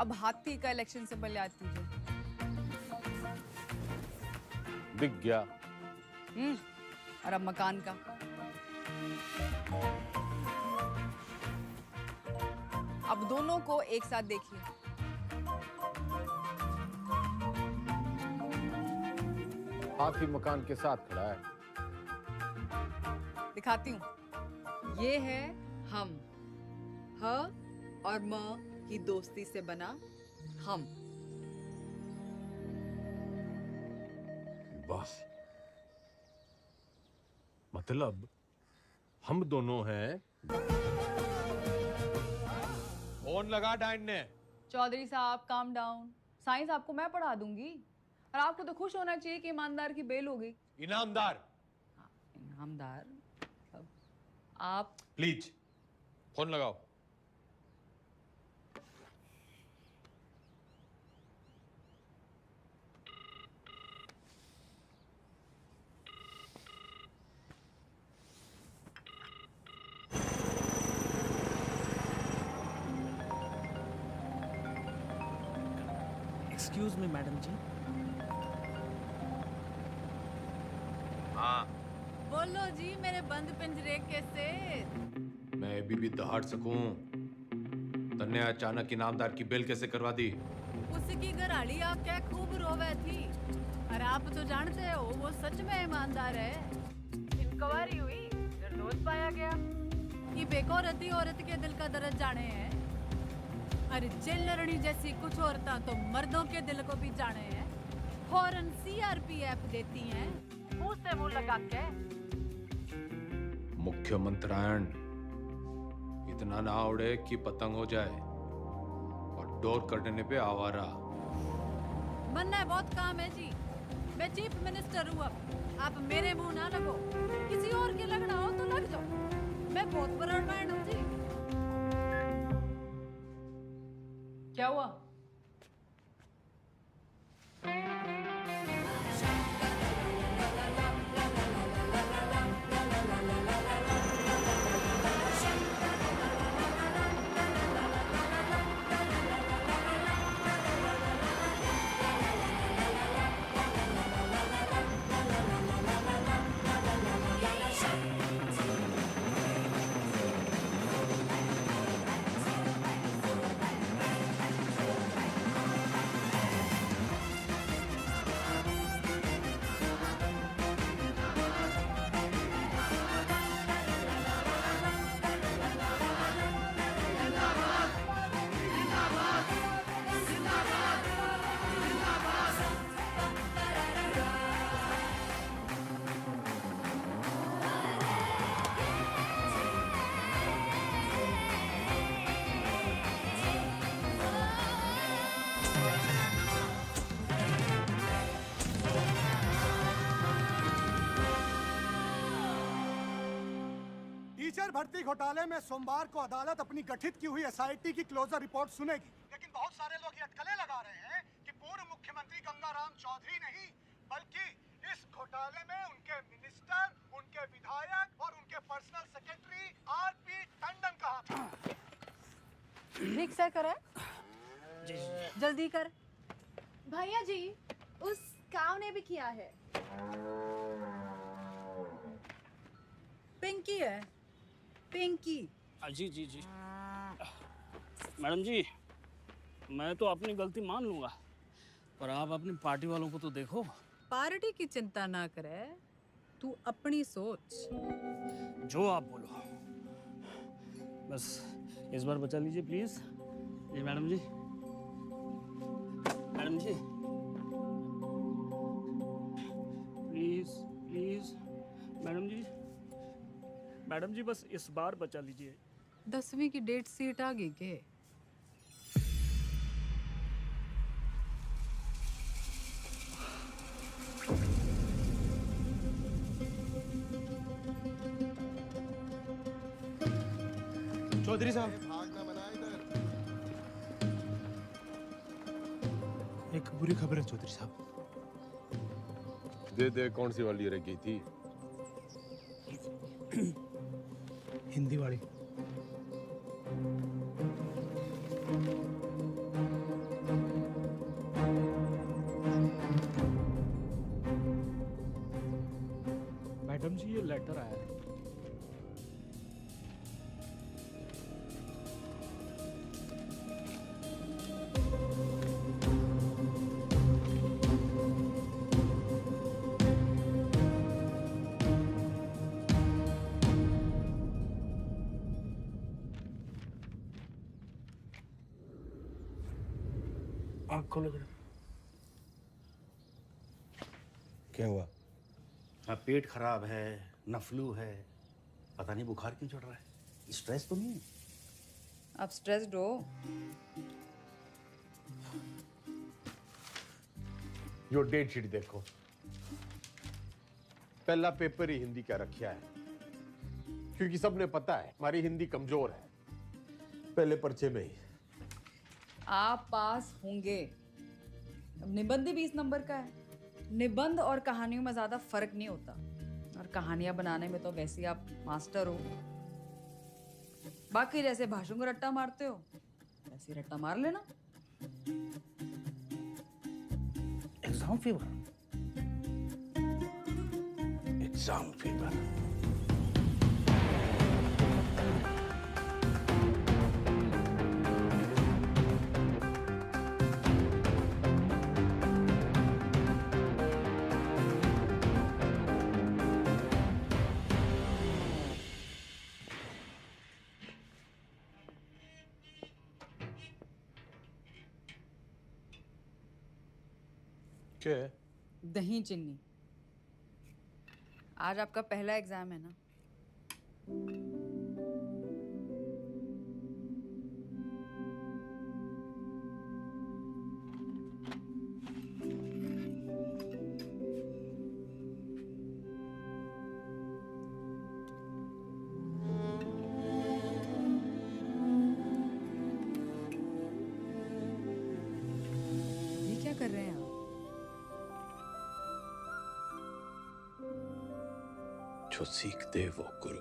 अब हाथी का इलेक्शन सिंबल याद कीजिए। दिख गया। और अब मकान का। अब दोनों को एक साथ देखिए। हाथी मकान के साथ खड़ा है। दिखाती हूँ। ये है हम, ह और म की दोस्ती से बना हम। बस मतलब हम दोनों हैं। फोन लगा डाइन ने। चौधरी साहब काम डाउन। साइंस आपको मैं पढ़ा दूंगी और आपको तो खुश होना चाहिए कि ईमानदार की बेल हो गई। इनामदार। इनामदार आप प्लीज फोन लगाओ। एक्सक्यूज मी मैडम जी। हाँ बोलो जी मेरे बंद पिंजरे के सेठ। मैं अभी भी दहाड़ सकूं। तन्ने अचानक इनामदार की बेल कैसे करवा दी? उसकी घराड़ी आप क्या खूब रोवे थी। और आप तो जानते हो वो सच में ईमानदार है। इंक्वायरी हुई, निर्दोष पाया गया। ये बेकौरती औरत के दिल का दर्द जाने हैं। अरे जेल लड़नी जैसी कुछ औरतां तो मर्दों के दिल को भी जाने हैं। फौरन सीआरपीएफ देती हैं मुंह से मुंह लगा के। मुख्यमंत्रायण इतना ना उड़े कि पतंग हो जाए और डोर कटने पे आवारा। बनना बहुत काम है जी। मैं चीफ मिनिस्टर हूँ। अब आप मेरे मुंह ना लगो। किसी और के लगना हो तो लग जाओ। मैं बहुत ब्रॉडमाइंड हूँ जी। क्या हुआ? टीचर भर्ती घोटाले में सोमवार को अदालत अपनी गठित की हुई एसआईटी की क्लोजर रिपोर्ट सुनेगी। लेकिन बहुत सारे लोग ये अटकलें लगा रहे हैं कि पूर्व मुख्यमंत्री गंगाराम चौधरी नहीं बल्कि इस घोटाले में उनके मिनिस्टर, उनके विधायक और उनके पर्सनल सेक्रेटरी आरपी टंडन का हाथ है। रिक्शा करे जल्दी कर। भैया जी उस काव ने भी किया है। पिंकी है पिंकी। जी जी जी मैडम जी, मैं तो अपनी गलती मान लूंगा, पर आप अपनी पार्टी वालों को तो देखो। पार्टी की चिंता ना करे, तू अपनी सोच। जो आप बोलो, बस इस बार बचा लीजिए प्लीज। जी मैडम जी, मैडम जी प्लीज प्लीज मैडम जी, मैडम जी बस इस बार बचा लीजिए। 10वीं की डेट सीट आ गई के? चौधरी साहब, एक बुरी खबर है चौधरी साहब। दे कौन सी वाली रह गई थी? हिंदी वाली। मैडम जी, ये लेटर आया है। आँख खोलो जरा। क्या हुआ? हाँ, पेट खराब है, न फ्लू है, पता नहीं बुखार क्यों चढ़ रहा है। स्ट्रेस तो नहीं है? आप स्ट्रेस्ड हो? यो डेट शीट देखो, पहला पेपर ही हिंदी का रखा है, क्योंकि सबने पता है हमारी हिंदी कमजोर है। पहले पर्चे में ही आप पास होंगे। अब निबंध ही 20 नंबर का है। निबंध और कहानियों में ज्यादा फर्क नहीं होता, और कहानियां बनाने में तो वैसे ही आप मास्टर हो। बाकी जैसे भाषण को रट्टा मारते हो, वैसे ही रट्टा मार लेना। Exam fever. Exam fever. क्या है? दही चिन्नी। आज आपका पहला एग्जाम है ना? ये क्या कर रहे हैं आप? जो सीखते वो गुरु।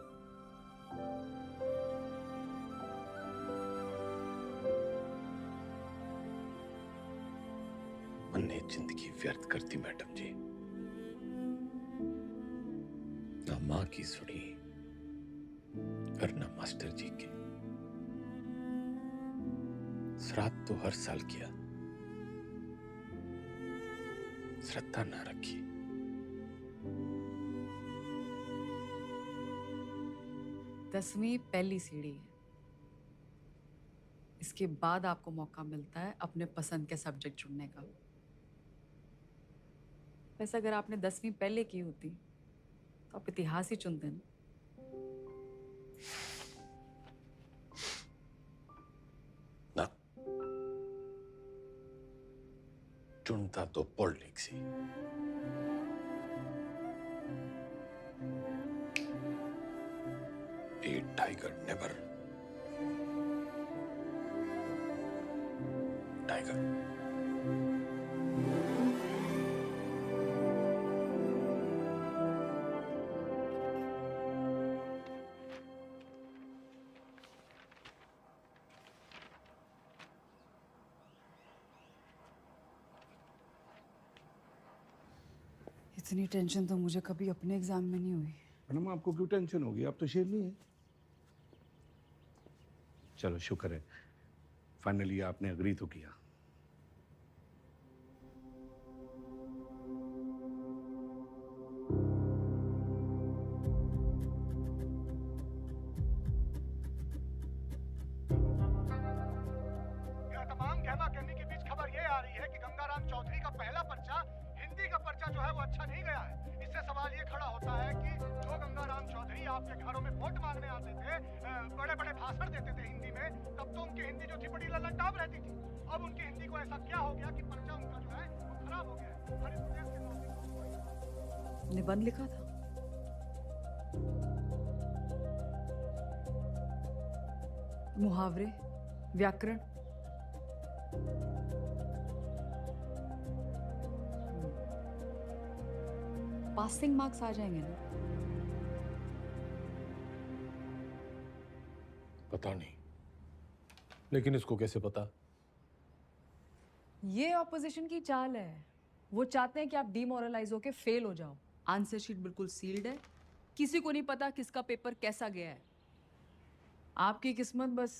मैंने जिंदगी व्यर्थ कर दी मैडम जी, ना माँ की सुनी और ना मास्टर जी की। श्राद्ध तो हर साल किया, श्रद्धा ना रखी। दसवीं पहली सीढ़ी है। इसके बाद आपको मौका मिलता है अपने पसंद के सब्जेक्ट चुनने का। वैसे अगर आपने 10वीं पहले की होती तो आप इतिहास ही चुनते ना। ना, चुनता तो politics he. A tiger never. Tiger. इतनी टेंशन तो मुझे कभी अपने एग्जाम में नहीं हुई। मैडम आपको क्यों टेंशन होगी? आप तो शेरनी है। चलो शुक्र है, फाइनली आपने अग्री तो किया। यह तमाम कहमा कहमी के बीच खबर ये आ रही है कि गंगाराम चौधरी का पहला पर्चा, हिंदी का पर्चा जो है वो अच्छा नहीं गया है। इससे सवाल ये खड़ा होता है कि जो गंगाराम चौधरी आपके घरों में वोट मांगने आते थे, बड़े बड़े भाषण देते थे हिंदी में, तब तो उनकी हिंदी जो थी बड़ी ललनटाप रहती थी। अब उनकी हिंदी को ऐसा क्या हो गया कि पर्चा उनका जो है वो खराब हो गया है। हर इस प्रदेश के नागरिकों निबंध लिखा था। मुहावरे, व्याकरण, पासिंग मार्क्स आ जाएंगे ना? पता नहीं, लेकिन इसको कैसे पता? ये ऑपोजिशन की चाल है। वो चाहते हैं कि आप डिमोरलाइज होके फेल हो जाओ। आंसर शीट बिल्कुल सील्ड है, किसी को नहीं पता किसका पेपर कैसा गया है। आपकी किस्मत बस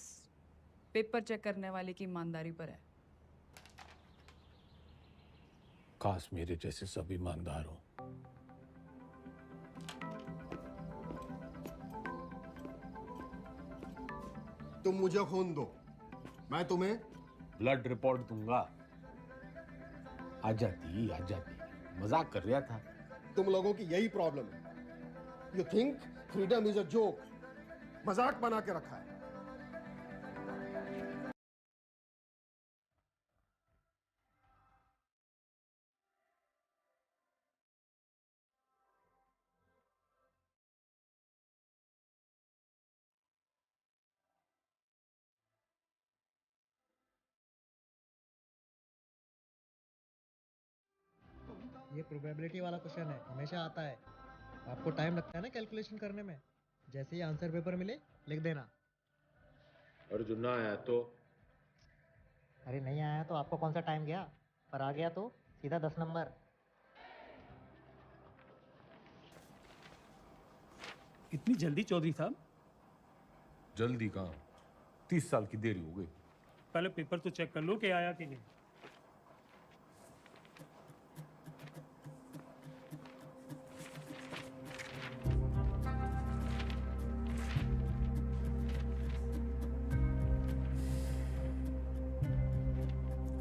पेपर चेक करने वाले की ईमानदारी पर है। काश मेरे जैसे सब ईमानदार हो। तुम मुझे खून दो, मैं तुम्हें ब्लड रिपोर्ट दूंगा। आ जाती, मजाक कर रहा था। तुम लोगों की यही प्रॉब्लम है। You think freedom is a joke, मजाक बना के रखा है। ये प्रोबेबिलिटी वाला क्वेश्चन है, हमेशा आता है। आपको टाइम लगता है ना कैलकुलेशन करने में। जैसे ही आंसर पेपर मिले लिख देना। और जो ना आया तो? अरे नहीं आया तो आपको कौन सा टाइम गया, पर आ गया तो सीधा 10 नंबर। इतनी जल्दी चौधरी साहब? जल्दी कहाँ, 30 साल की देरी हो गई। पहले पेपर तो चेक कर लो कि आया कि नहीं।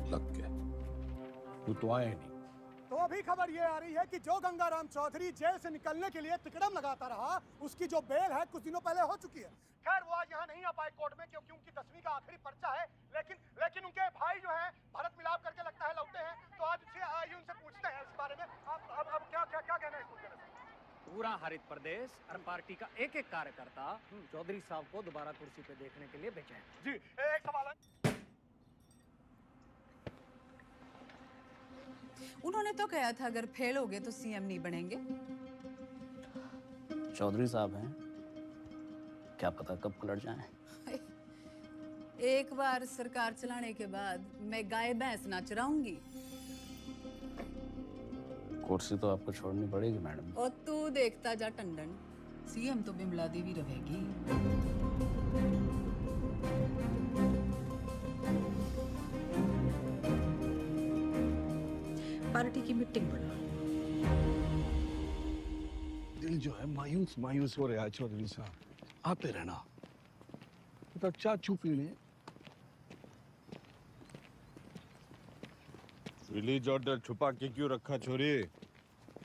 लग गया, तू तो आया नहीं। तो अभी खबर ये आ रही है कि जो गंगाराम चौधरी जेल से निकलने के लिए तिकड़म लगाता रहा, उसकी जो बेल है कुछ दिनों पहले हो चुकी है। खैर वो आज यहाँ नहीं आ पाए कोर्ट में, क्योंकि उनकी 10वीं का आखिरी पर्चा है। लेकिन उनके भाई जो हैं भारत मिलाप करके लगता है लौटे हैं। तो आज आइए उनसे पूछते हैं इस बारे में। अब क्या कहना है इस मुद्दे में? पूरा हरित प्रदेश और पार्टी का एक एक कार्यकर्ता चौधरी साहब को दोबारा कुर्सी पे देखने के लिए बेचैन। जी एक सवाल है। उन्होंने तो कहा था अगर फेल हो गए तो सीएम नहीं बनेंगे। चौधरी साहब हैं, क्या पता कब पलट जाएं। एक बार सरकार चलाने के बाद मैं गाय भैंस ना चराऊंगी। कुर्सी तो आपको छोड़नी पड़ेगी मैडम। और तू देखता जा टंडन, सीएम तो बिमला देवी रहेगी। पार्टी की मीटिंग बुला। दिल जो है मायूस मायूस हो रहा है चौधरी साहब, आते रहना। तो चाय चू पी लें। रिलीज ऑर्डर छुपा के क्यों रखा छोरी?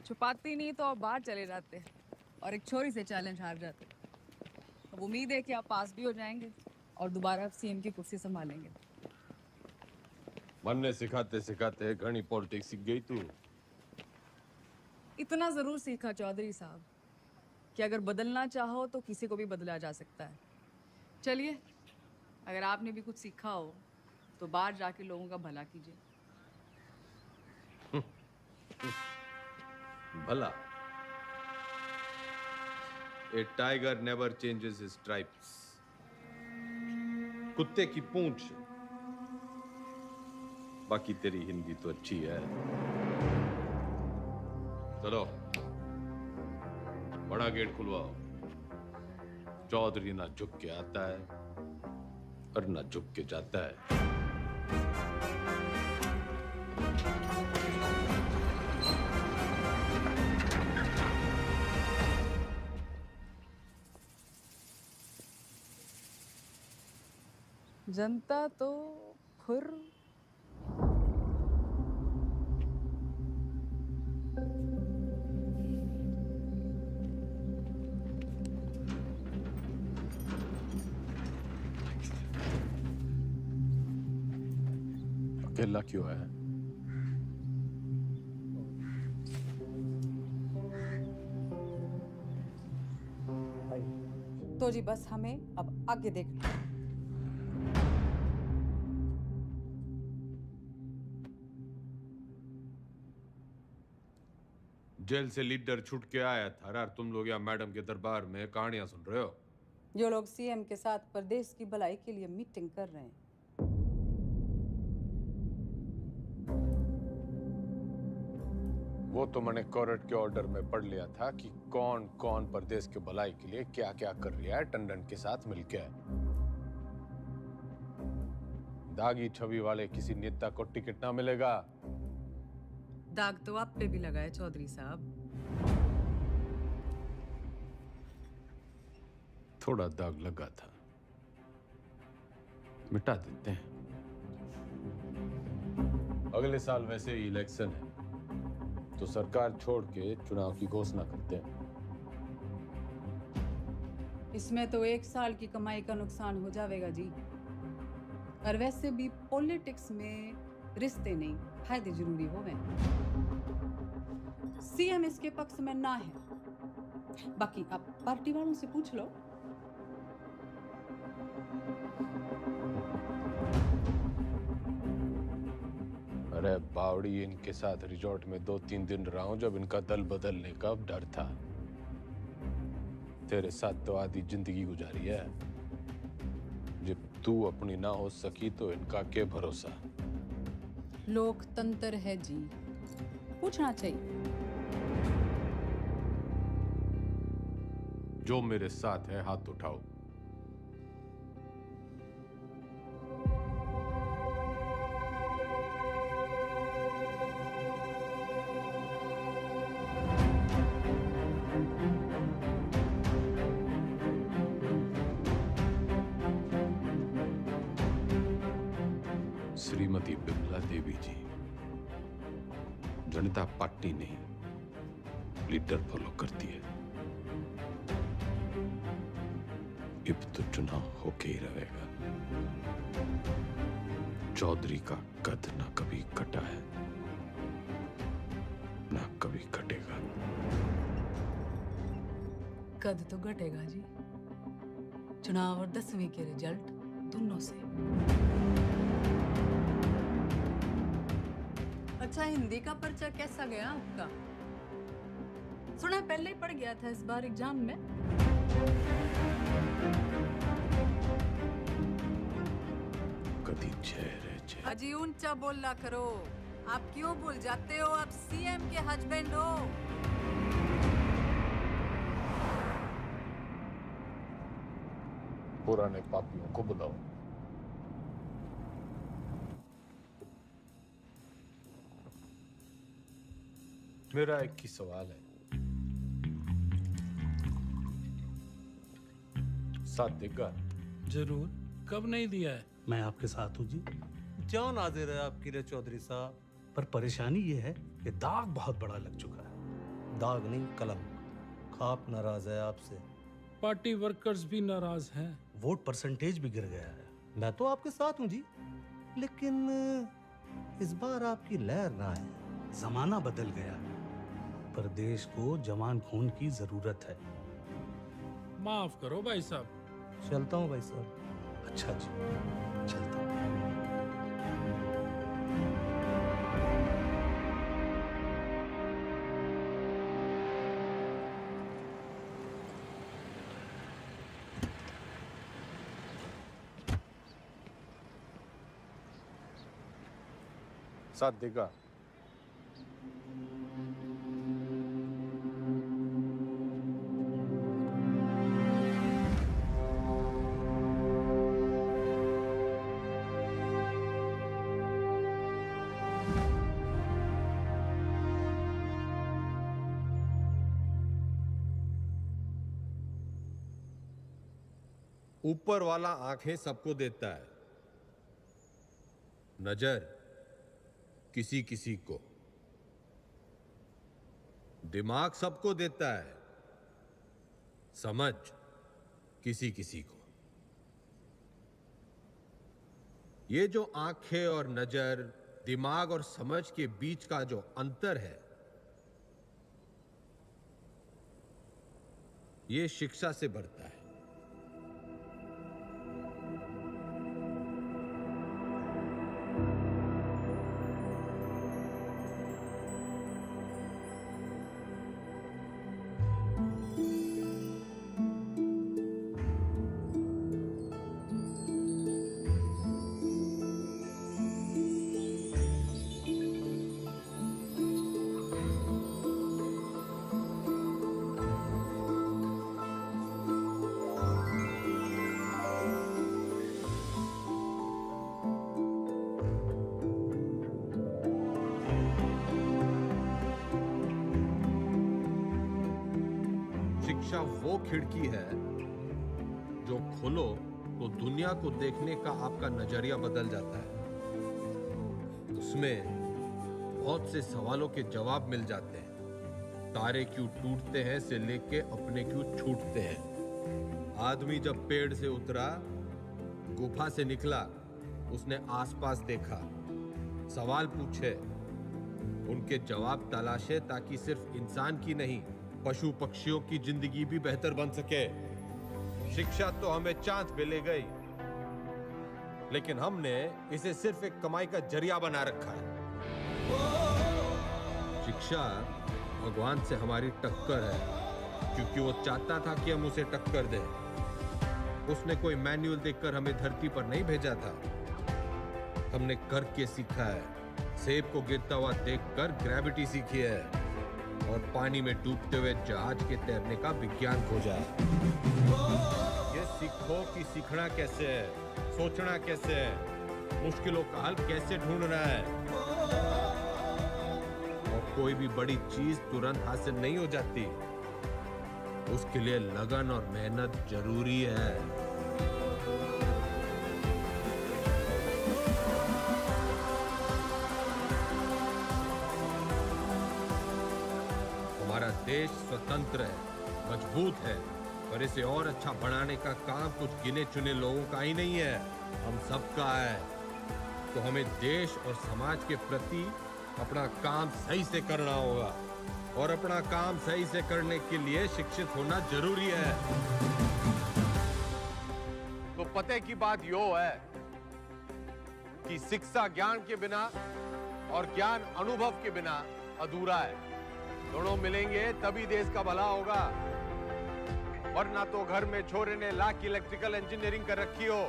छुपाती नहीं तो आप बाहर चले जाते और एक छोरी से चैलेंज हार जाते। अब उम्मीद है कि आप पास भी हो जाएंगे और दोबारा सीएम की कुर्सी संभालेंगे। मन ने सिखाते सिखाते घनी पॉलिटिक्स सीख गई तू। इतना जरूर सीखा चौधरी साहब कि अगर बदलना चाहो तो किसी को भी बदला जा सकता है। चलिए, अगर आपने भी कुछ सीखा हो तो बाहर जाके लोगों का भला कीजिए। भला? A tiger never changes his stripes. कुत्ते की पूंछ। बाकी तेरी हिंदी तो अच्छी है। चलो बड़ा गेट खुलवाओ। चौधरी ना झुक के आता है और ना झुक के जाता है। जनता तो खुर अकेला क्यों है? तो जी बस हमें अब आगे देखना। जेल से लीडर छूट के आया था और तुम लोग यहाँ मैडम के दरबार में कहानियां सुन रहे हो। जो लोग सीएम के साथ प्रदेश की भलाई के लिए मीटिंग कर रहे हैं। वो तो मैंने कोर्ट के ऑर्डर में पढ़ लिया था कि कौन कौन प्रदेश के भलाई के लिए क्या क्या कर रहा है टंडन के साथ मिलकर। दागी छवि वाले किसी नेता को टिकट ना मिलेगा। दाग तो आप पे भी लगा है चौधरी साहब। थोड़ा दाग लगा था, मिटा देते हैं। अगले साल वैसे ही इलेक्शन है तो सरकार छोड़ के चुनाव की घोषणा करते हैं। इसमें तो 1 साल की कमाई का नुकसान हो जाएगा जी। और वैसे भी पॉलिटिक्स में रिश्ते नहीं, फायदे जरूरी होवे। सीएम इसके पक्ष में ना है, बाकी आप पार्टी वालों से पूछ लो। अरे बावड़ी, इनके साथ रिजॉर्ट में 2-3 दिन रहा हूं जब इनका दल बदलने का डर था। तेरे साथ तो आधी जिंदगी गुजारी है। जब तू अपनी ना हो सकी तो इनका क्या भरोसा। लोकतंत्र है जी, पूछना चाहिए। जो मेरे साथ है हाथ उठाओ। श्रीमती बिमला देवी जी, जनता पार्टी नहीं लीडर फॉलो करती है। अब तो चुनाव होके ही रहेगा। चौधरी का कद ना कभी कटा है ना कभी कटेगा। कद तो घटेगा जी, चुनाव और 10वीं के रिजल्ट दोनों से। अच्छा, हिंदी का पर्चा कैसा गया आपका? सुना पहले ही पड़ गया था इस बार एग्जाम में। कदी चेहरे चेहरे। अजी ऊंचा बोलना करो। आप क्यों भूल जाते हो आप सीएम के हस्बैंड हो? पुराने पापियों को बुलाओ। मेरा एक ही सवाल है, साथ देगा? जरूर, कब नहीं दिया है? मैं आपके साथ हूँ जी। जान हाजिर है आपकी रे चौधरी साहब। पर परेशानी ये है कि दाग बहुत बड़ा लग चुका है। दाग नहीं, कलम। खाप नाराज है आपसे। पार्टी वर्कर्स भी नाराज हैं। वोट परसेंटेज भी गिर गया है। मैं तो आपके साथ हूँ जी, लेकिन इस बार आपकी लहर ना है। जमाना बदल गया है, पर देश को जवान खून की जरूरत है। माफ करो भाई साहब। चलता हूँ भाई साहब। अच्छा जी, चलता हूँ। साथ देगा? ऊपर वाला आंखें सबको देता है, नजर किसी किसी को, दिमाग सबको देता है, समझ किसी किसी को। ये जो आंखें और नजर, दिमाग और समझ के बीच का जो अंतर है, ये शिक्षा से बढ़ता है। शिक्षा वो खिड़की है जो खोलो तो दुनिया को देखने का आपका नजरिया बदल जाता है। उसमें बहुत से सवालों के जवाब मिल जाते हैं। तारे क्यों टूटते हैं से लेके अपने क्यों छूटते हैं। आदमी जब पेड़ से उतरा, गुफा से निकला, उसने आसपास देखा, सवाल पूछे, उनके जवाब तलाशे ताकि सिर्फ इंसान की नहीं, पशु पक्षियों की जिंदगी भी बेहतर बन सके। शिक्षा तो हमें चांद पे ले गई, लेकिन हमने इसे सिर्फ एक कमाई का जरिया बना रखा है। शिक्षा भगवान से हमारी टक्कर है, क्योंकि वो चाहता था कि हम उसे टक्कर दें। उसने कोई मैनुअल देखकर हमें धरती पर नहीं भेजा था, हमने करके सीखा है। सेब को गिरता हुआ देखकर ग्रेविटी सीखी है और पानी में डूबते हुए जहाज के तैरने का विज्ञान खोजा है। ये सीखो कि सीखना कैसे है, सोचना कैसे है, मुश्किलों का हल कैसे ढूंढना है। और कोई भी बड़ी चीज तुरंत हासिल नहीं हो जाती, उसके लिए लगन और मेहनत जरूरी है। हमारा देश स्वतंत्र है, मजबूत है, पर इसे और अच्छा बनाने का काम कुछ गिने चुने लोगों का ही नहीं है, हम सबका है। तो हमें देश और समाज के प्रति अपना काम सही से करना होगा, और अपना काम सही से करने के लिए शिक्षित होना जरूरी है। तो पते की बात यो है कि शिक्षा ज्ञान के बिना और ज्ञान अनुभव के बिना अधूरा है। दोनों मिलेंगे तभी देश का भला होगा, वरना तो घर में छोरे ने लाख की इलेक्ट्रिकल इंजीनियरिंग कर रखी हो,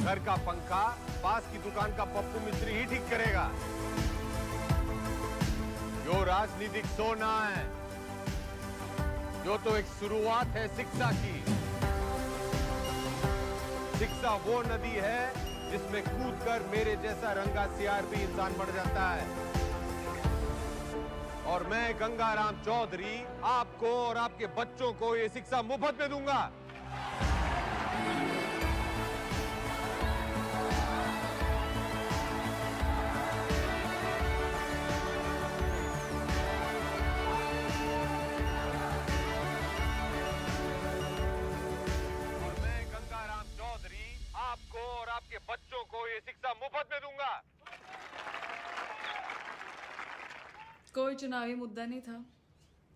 घर का पंखा पास की दुकान का पप्पू मिस्त्री ही ठीक करेगा। जो राजनीतिक सोना है, जो तो एक शुरुआत है शिक्षा की। शिक्षा वो नदी है जिसमें कूदकर मेरे जैसा रंगा सियार भी इंसान बढ़ जाता है। और मैं गंगाराम चौधरी आपको और आपके बच्चों को ये शिक्षा मुफ्त में दूंगा। और मैं गंगाराम चौधरी आपको और आपके बच्चों को ये शिक्षा मुफ्त में दूंगा। कोई चुनावी मुद्दा नहीं था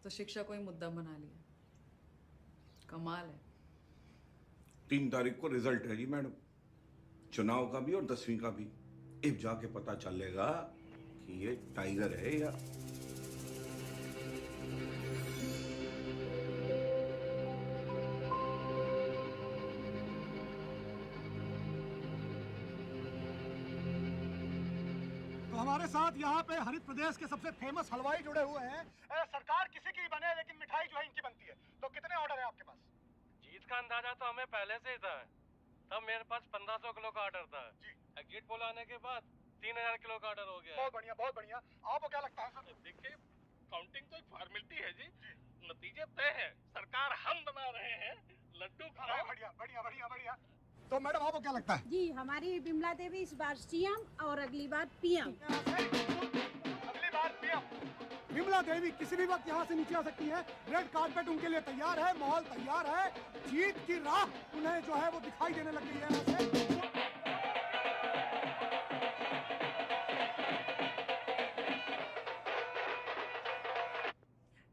तो शिक्षा को ही मुद्दा बना लिया। कमाल है। 3 तारीख को रिजल्ट है जी मैडम, चुनाव का भी और 10वीं का भी। अब जाके पता चलेगा कि ये टाइगर है या हमारे साथ यहाँ पे हरित प्रदेश के सबसे फेमस हलवाई जुड़े हुए हैं। सरकार किसी की बने लेकिन मिठाई जो है इनकी बनती है। तो कितने ऑर्डर है आपके पास? जीत का अंदाजा तो हमें पहले से ही था। तब मेरे पास 1500 किलो का ऑर्डर था जी। गेट पोल आने के बाद 3000 किलो का ऑर्डर हो गया। बहुत बढ़िया, बहुत बढ़िया। आपको क्या लगता है सर? देखिए, काउंटिंग तो एक फॉर्मेलिटी है जी, नतीजे तय है। सरकार हम बना रहे हैं, लड्डू खाओ। बढ़िया बढ़िया बढ़िया बढ़िया। तो मैडम आपको क्या लगता है? जी, हमारी बिमला देवी इस बार सीएम और अगली बार पीएम। अगली बार पीएम। बिमला देवी किसी भी वक्त यहाँ से नीचे आ सकती है। रेड कार्पेट उनके लिए तैयार है, माहौल तैयार है। जीत की राह उन्हें जो है वो दिखाई देने लग गई है यहाँ से।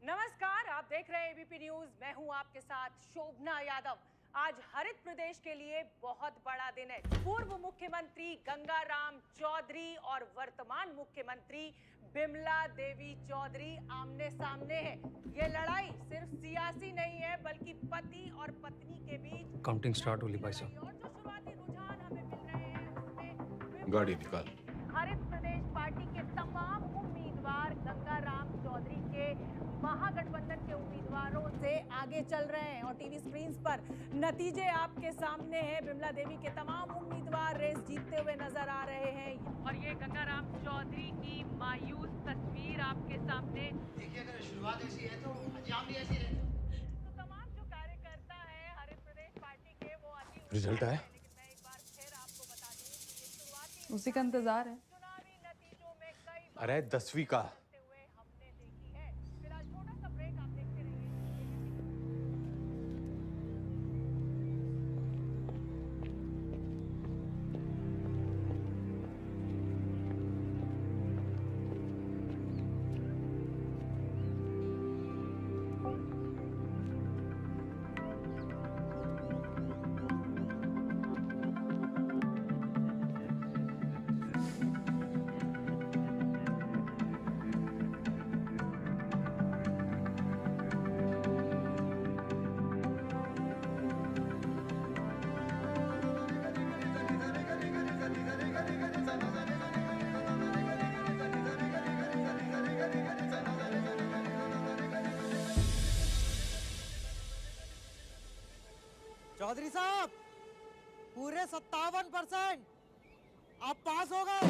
नमस्कार, आप देख रहे हैं एबीपी न्यूज। मैं हूं आपके साथ शोभना यादव। आज हरित प्रदेश के लिए बहुत बड़ा दिन है। पूर्व मुख्यमंत्री गंगाराम चौधरी और वर्तमान मुख्यमंत्री बिमला देवी चौधरी आमने सामने हैं। ये लड़ाई सिर्फ सियासी नहीं है, बल्कि पति और पत्नी के बीच। काउंटिंग स्टार्ट होली भाई साहब। और जो शुरुआती रुझान हमें मिल रहे हैं उसमें गाड़ी निकाल। हरित प्रदेश पार्टी के तमाम उम्मीदवार गंगाराम चौधरी के महागठबंधन के उम्मीदवारों से आगे चल रहे हैं और टीवी स्क्रीन्स पर नतीजे आपके सामने हैं। बिमला देवी के तमाम उम्मीदवार रेस जीतते हुए नजर आ रहे हैं और ये गंगाराम चौधरी की मायूस तस्वीर आपके सामने। देखिए, अगर शुरुआत ऐसी है तो अंजाम भी ऐसी है। तो तमाम जो रिजल्ट आया? उसी का इंतजार है। अरे 10वीं का। चौधरी साहब पूरे 57% आप पास हो गए।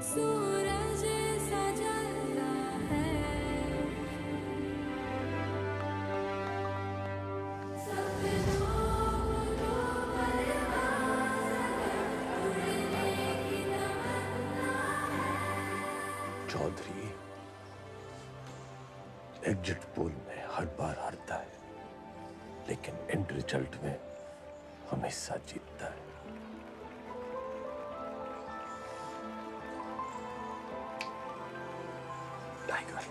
सूरज सजता है, सपनों को उड़ने की तमन्ना है। चौधरी एग्जिट पोल में हर बार हारता है, लेकिन एंड रिजल्ट में हमेशा जीतता है। टाइगर।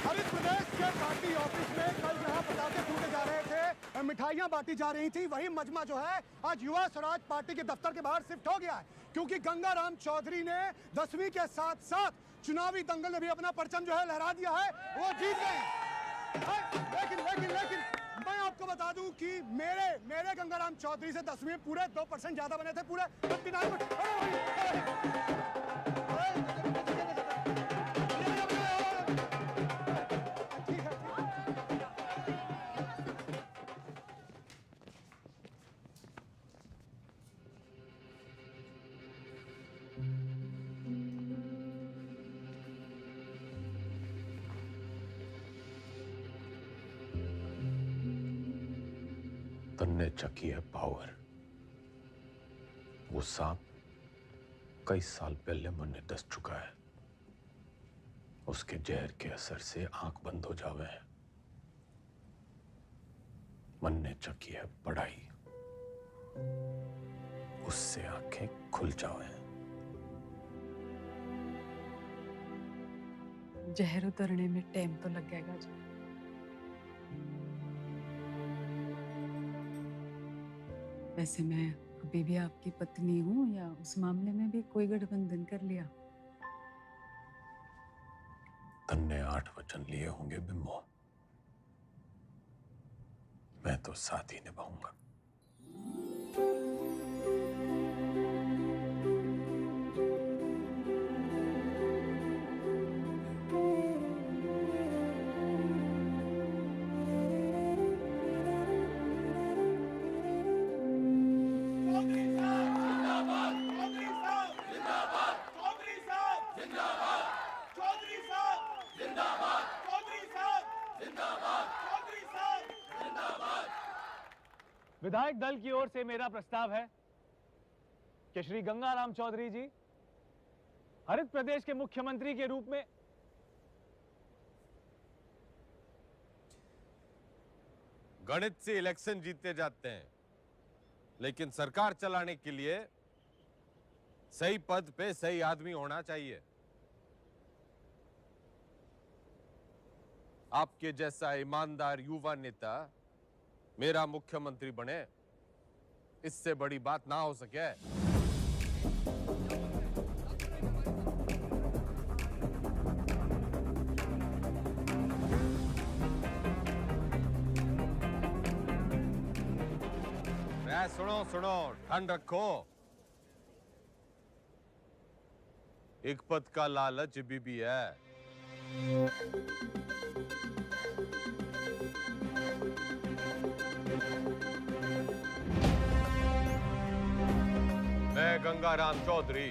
हरित प्रदेश के पार्टी ऑफिस में कल जहां पटाखे फूटे जा रहे थे, मिठाइयां बांटी जा रही थी, वही मजमा जो है आज युवा स्वराज पार्टी के दफ्तर के बाहर शिफ्ट हो गया है, क्योंकि गंगाराम चौधरी ने 10वीं के साथ साथ चुनावी दंगल में भी अपना परचम जो है लहरा दिया है, वो जीत गए। लेकिन मैं आपको बता दूं कि मेरे गंगाराम चौधरी से 10वीं में पूरे 2% ज्यादा बने थे, पूरे 59%। तन्ने चकी है पावर। वो सांप कई साल पहले मन दस चुका है। उसके जहर के असर से आंख बंद हो जावे हैं। मन ने चकी है पढ़ाई, उससे आंखें खुल जावे हैं। जहर उतरने में टाइम तो लगेगा जी। वैसे मैं अभी भी आपकी पत्नी हूँ, या उस मामले में भी कोई गठबंधन कर लिया? तन्ने 8 वचन लिए होंगे बिम्बो, मैं तो साथ ही निभाऊंगा। विधायक दल की ओर से मेरा प्रस्ताव है कि श्री गंगाराम चौधरी जी हरित प्रदेश के मुख्यमंत्री के रूप में गणित से इलेक्शन जीते जाते हैं, लेकिन सरकार चलाने के लिए सही पद पे सही आदमी होना चाहिए। आपके जैसा ईमानदार युवा नेता मेरा मुख्यमंत्री बने, इससे बड़ी बात ना हो सके। सुनो सुनो, ठंड रखो। एक पद का लालच भी है। मैं गंगाराम चौधरी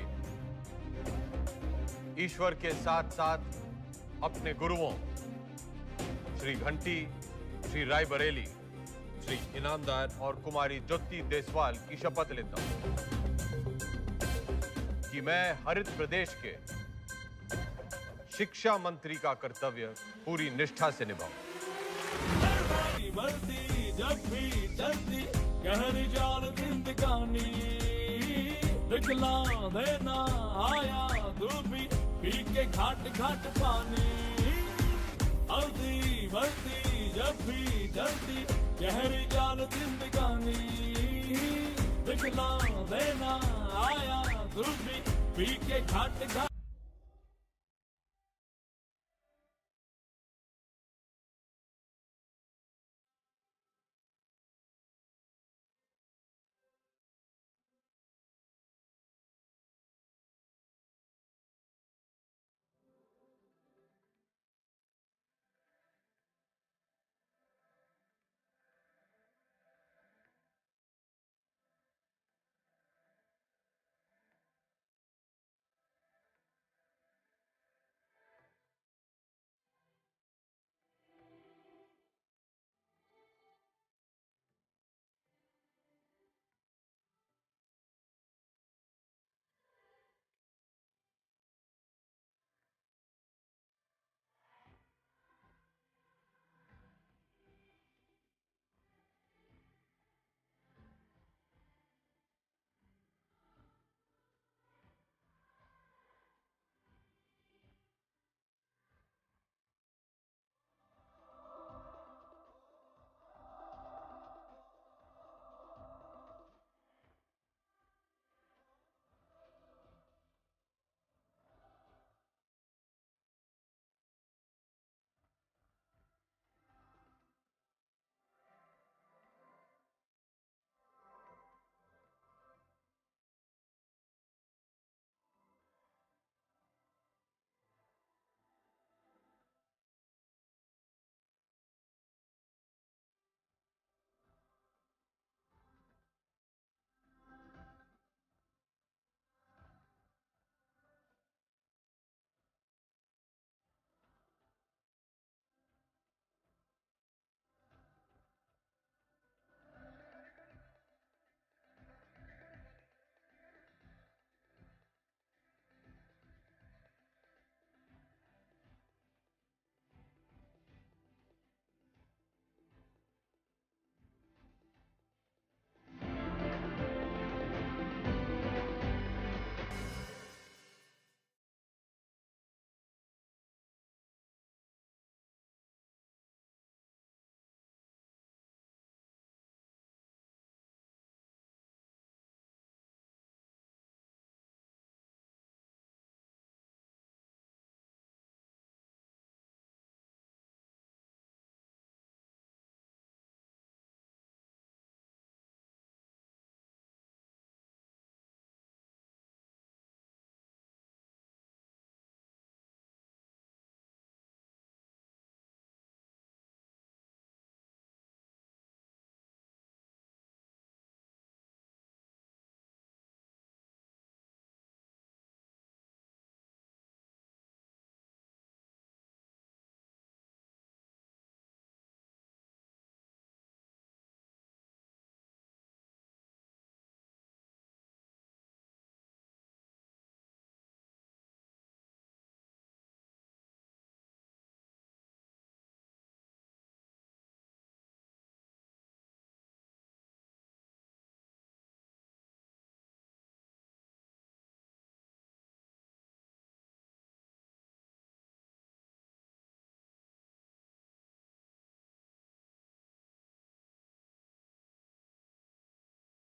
ईश्वर के साथ साथ अपने गुरुओं श्री घंटी, श्री रायबरेली, श्री इनामदार और कुमारी ज्योति देसवाल की शपथ लेता हूं कि मैं हरित प्रदेश के शिक्षा मंत्री का कर्तव्य पूरी निष्ठा से निभाऊं। बढ़ती जब भी चलती गहरी जाल जिंदगानी दिखला देना आया धूपी पी के घाट घाट पानी हल्दी बढ़ती जब भी चलती गहरी जाल जिंदगानी दिखला देना आया धूपी पी के घाट घाट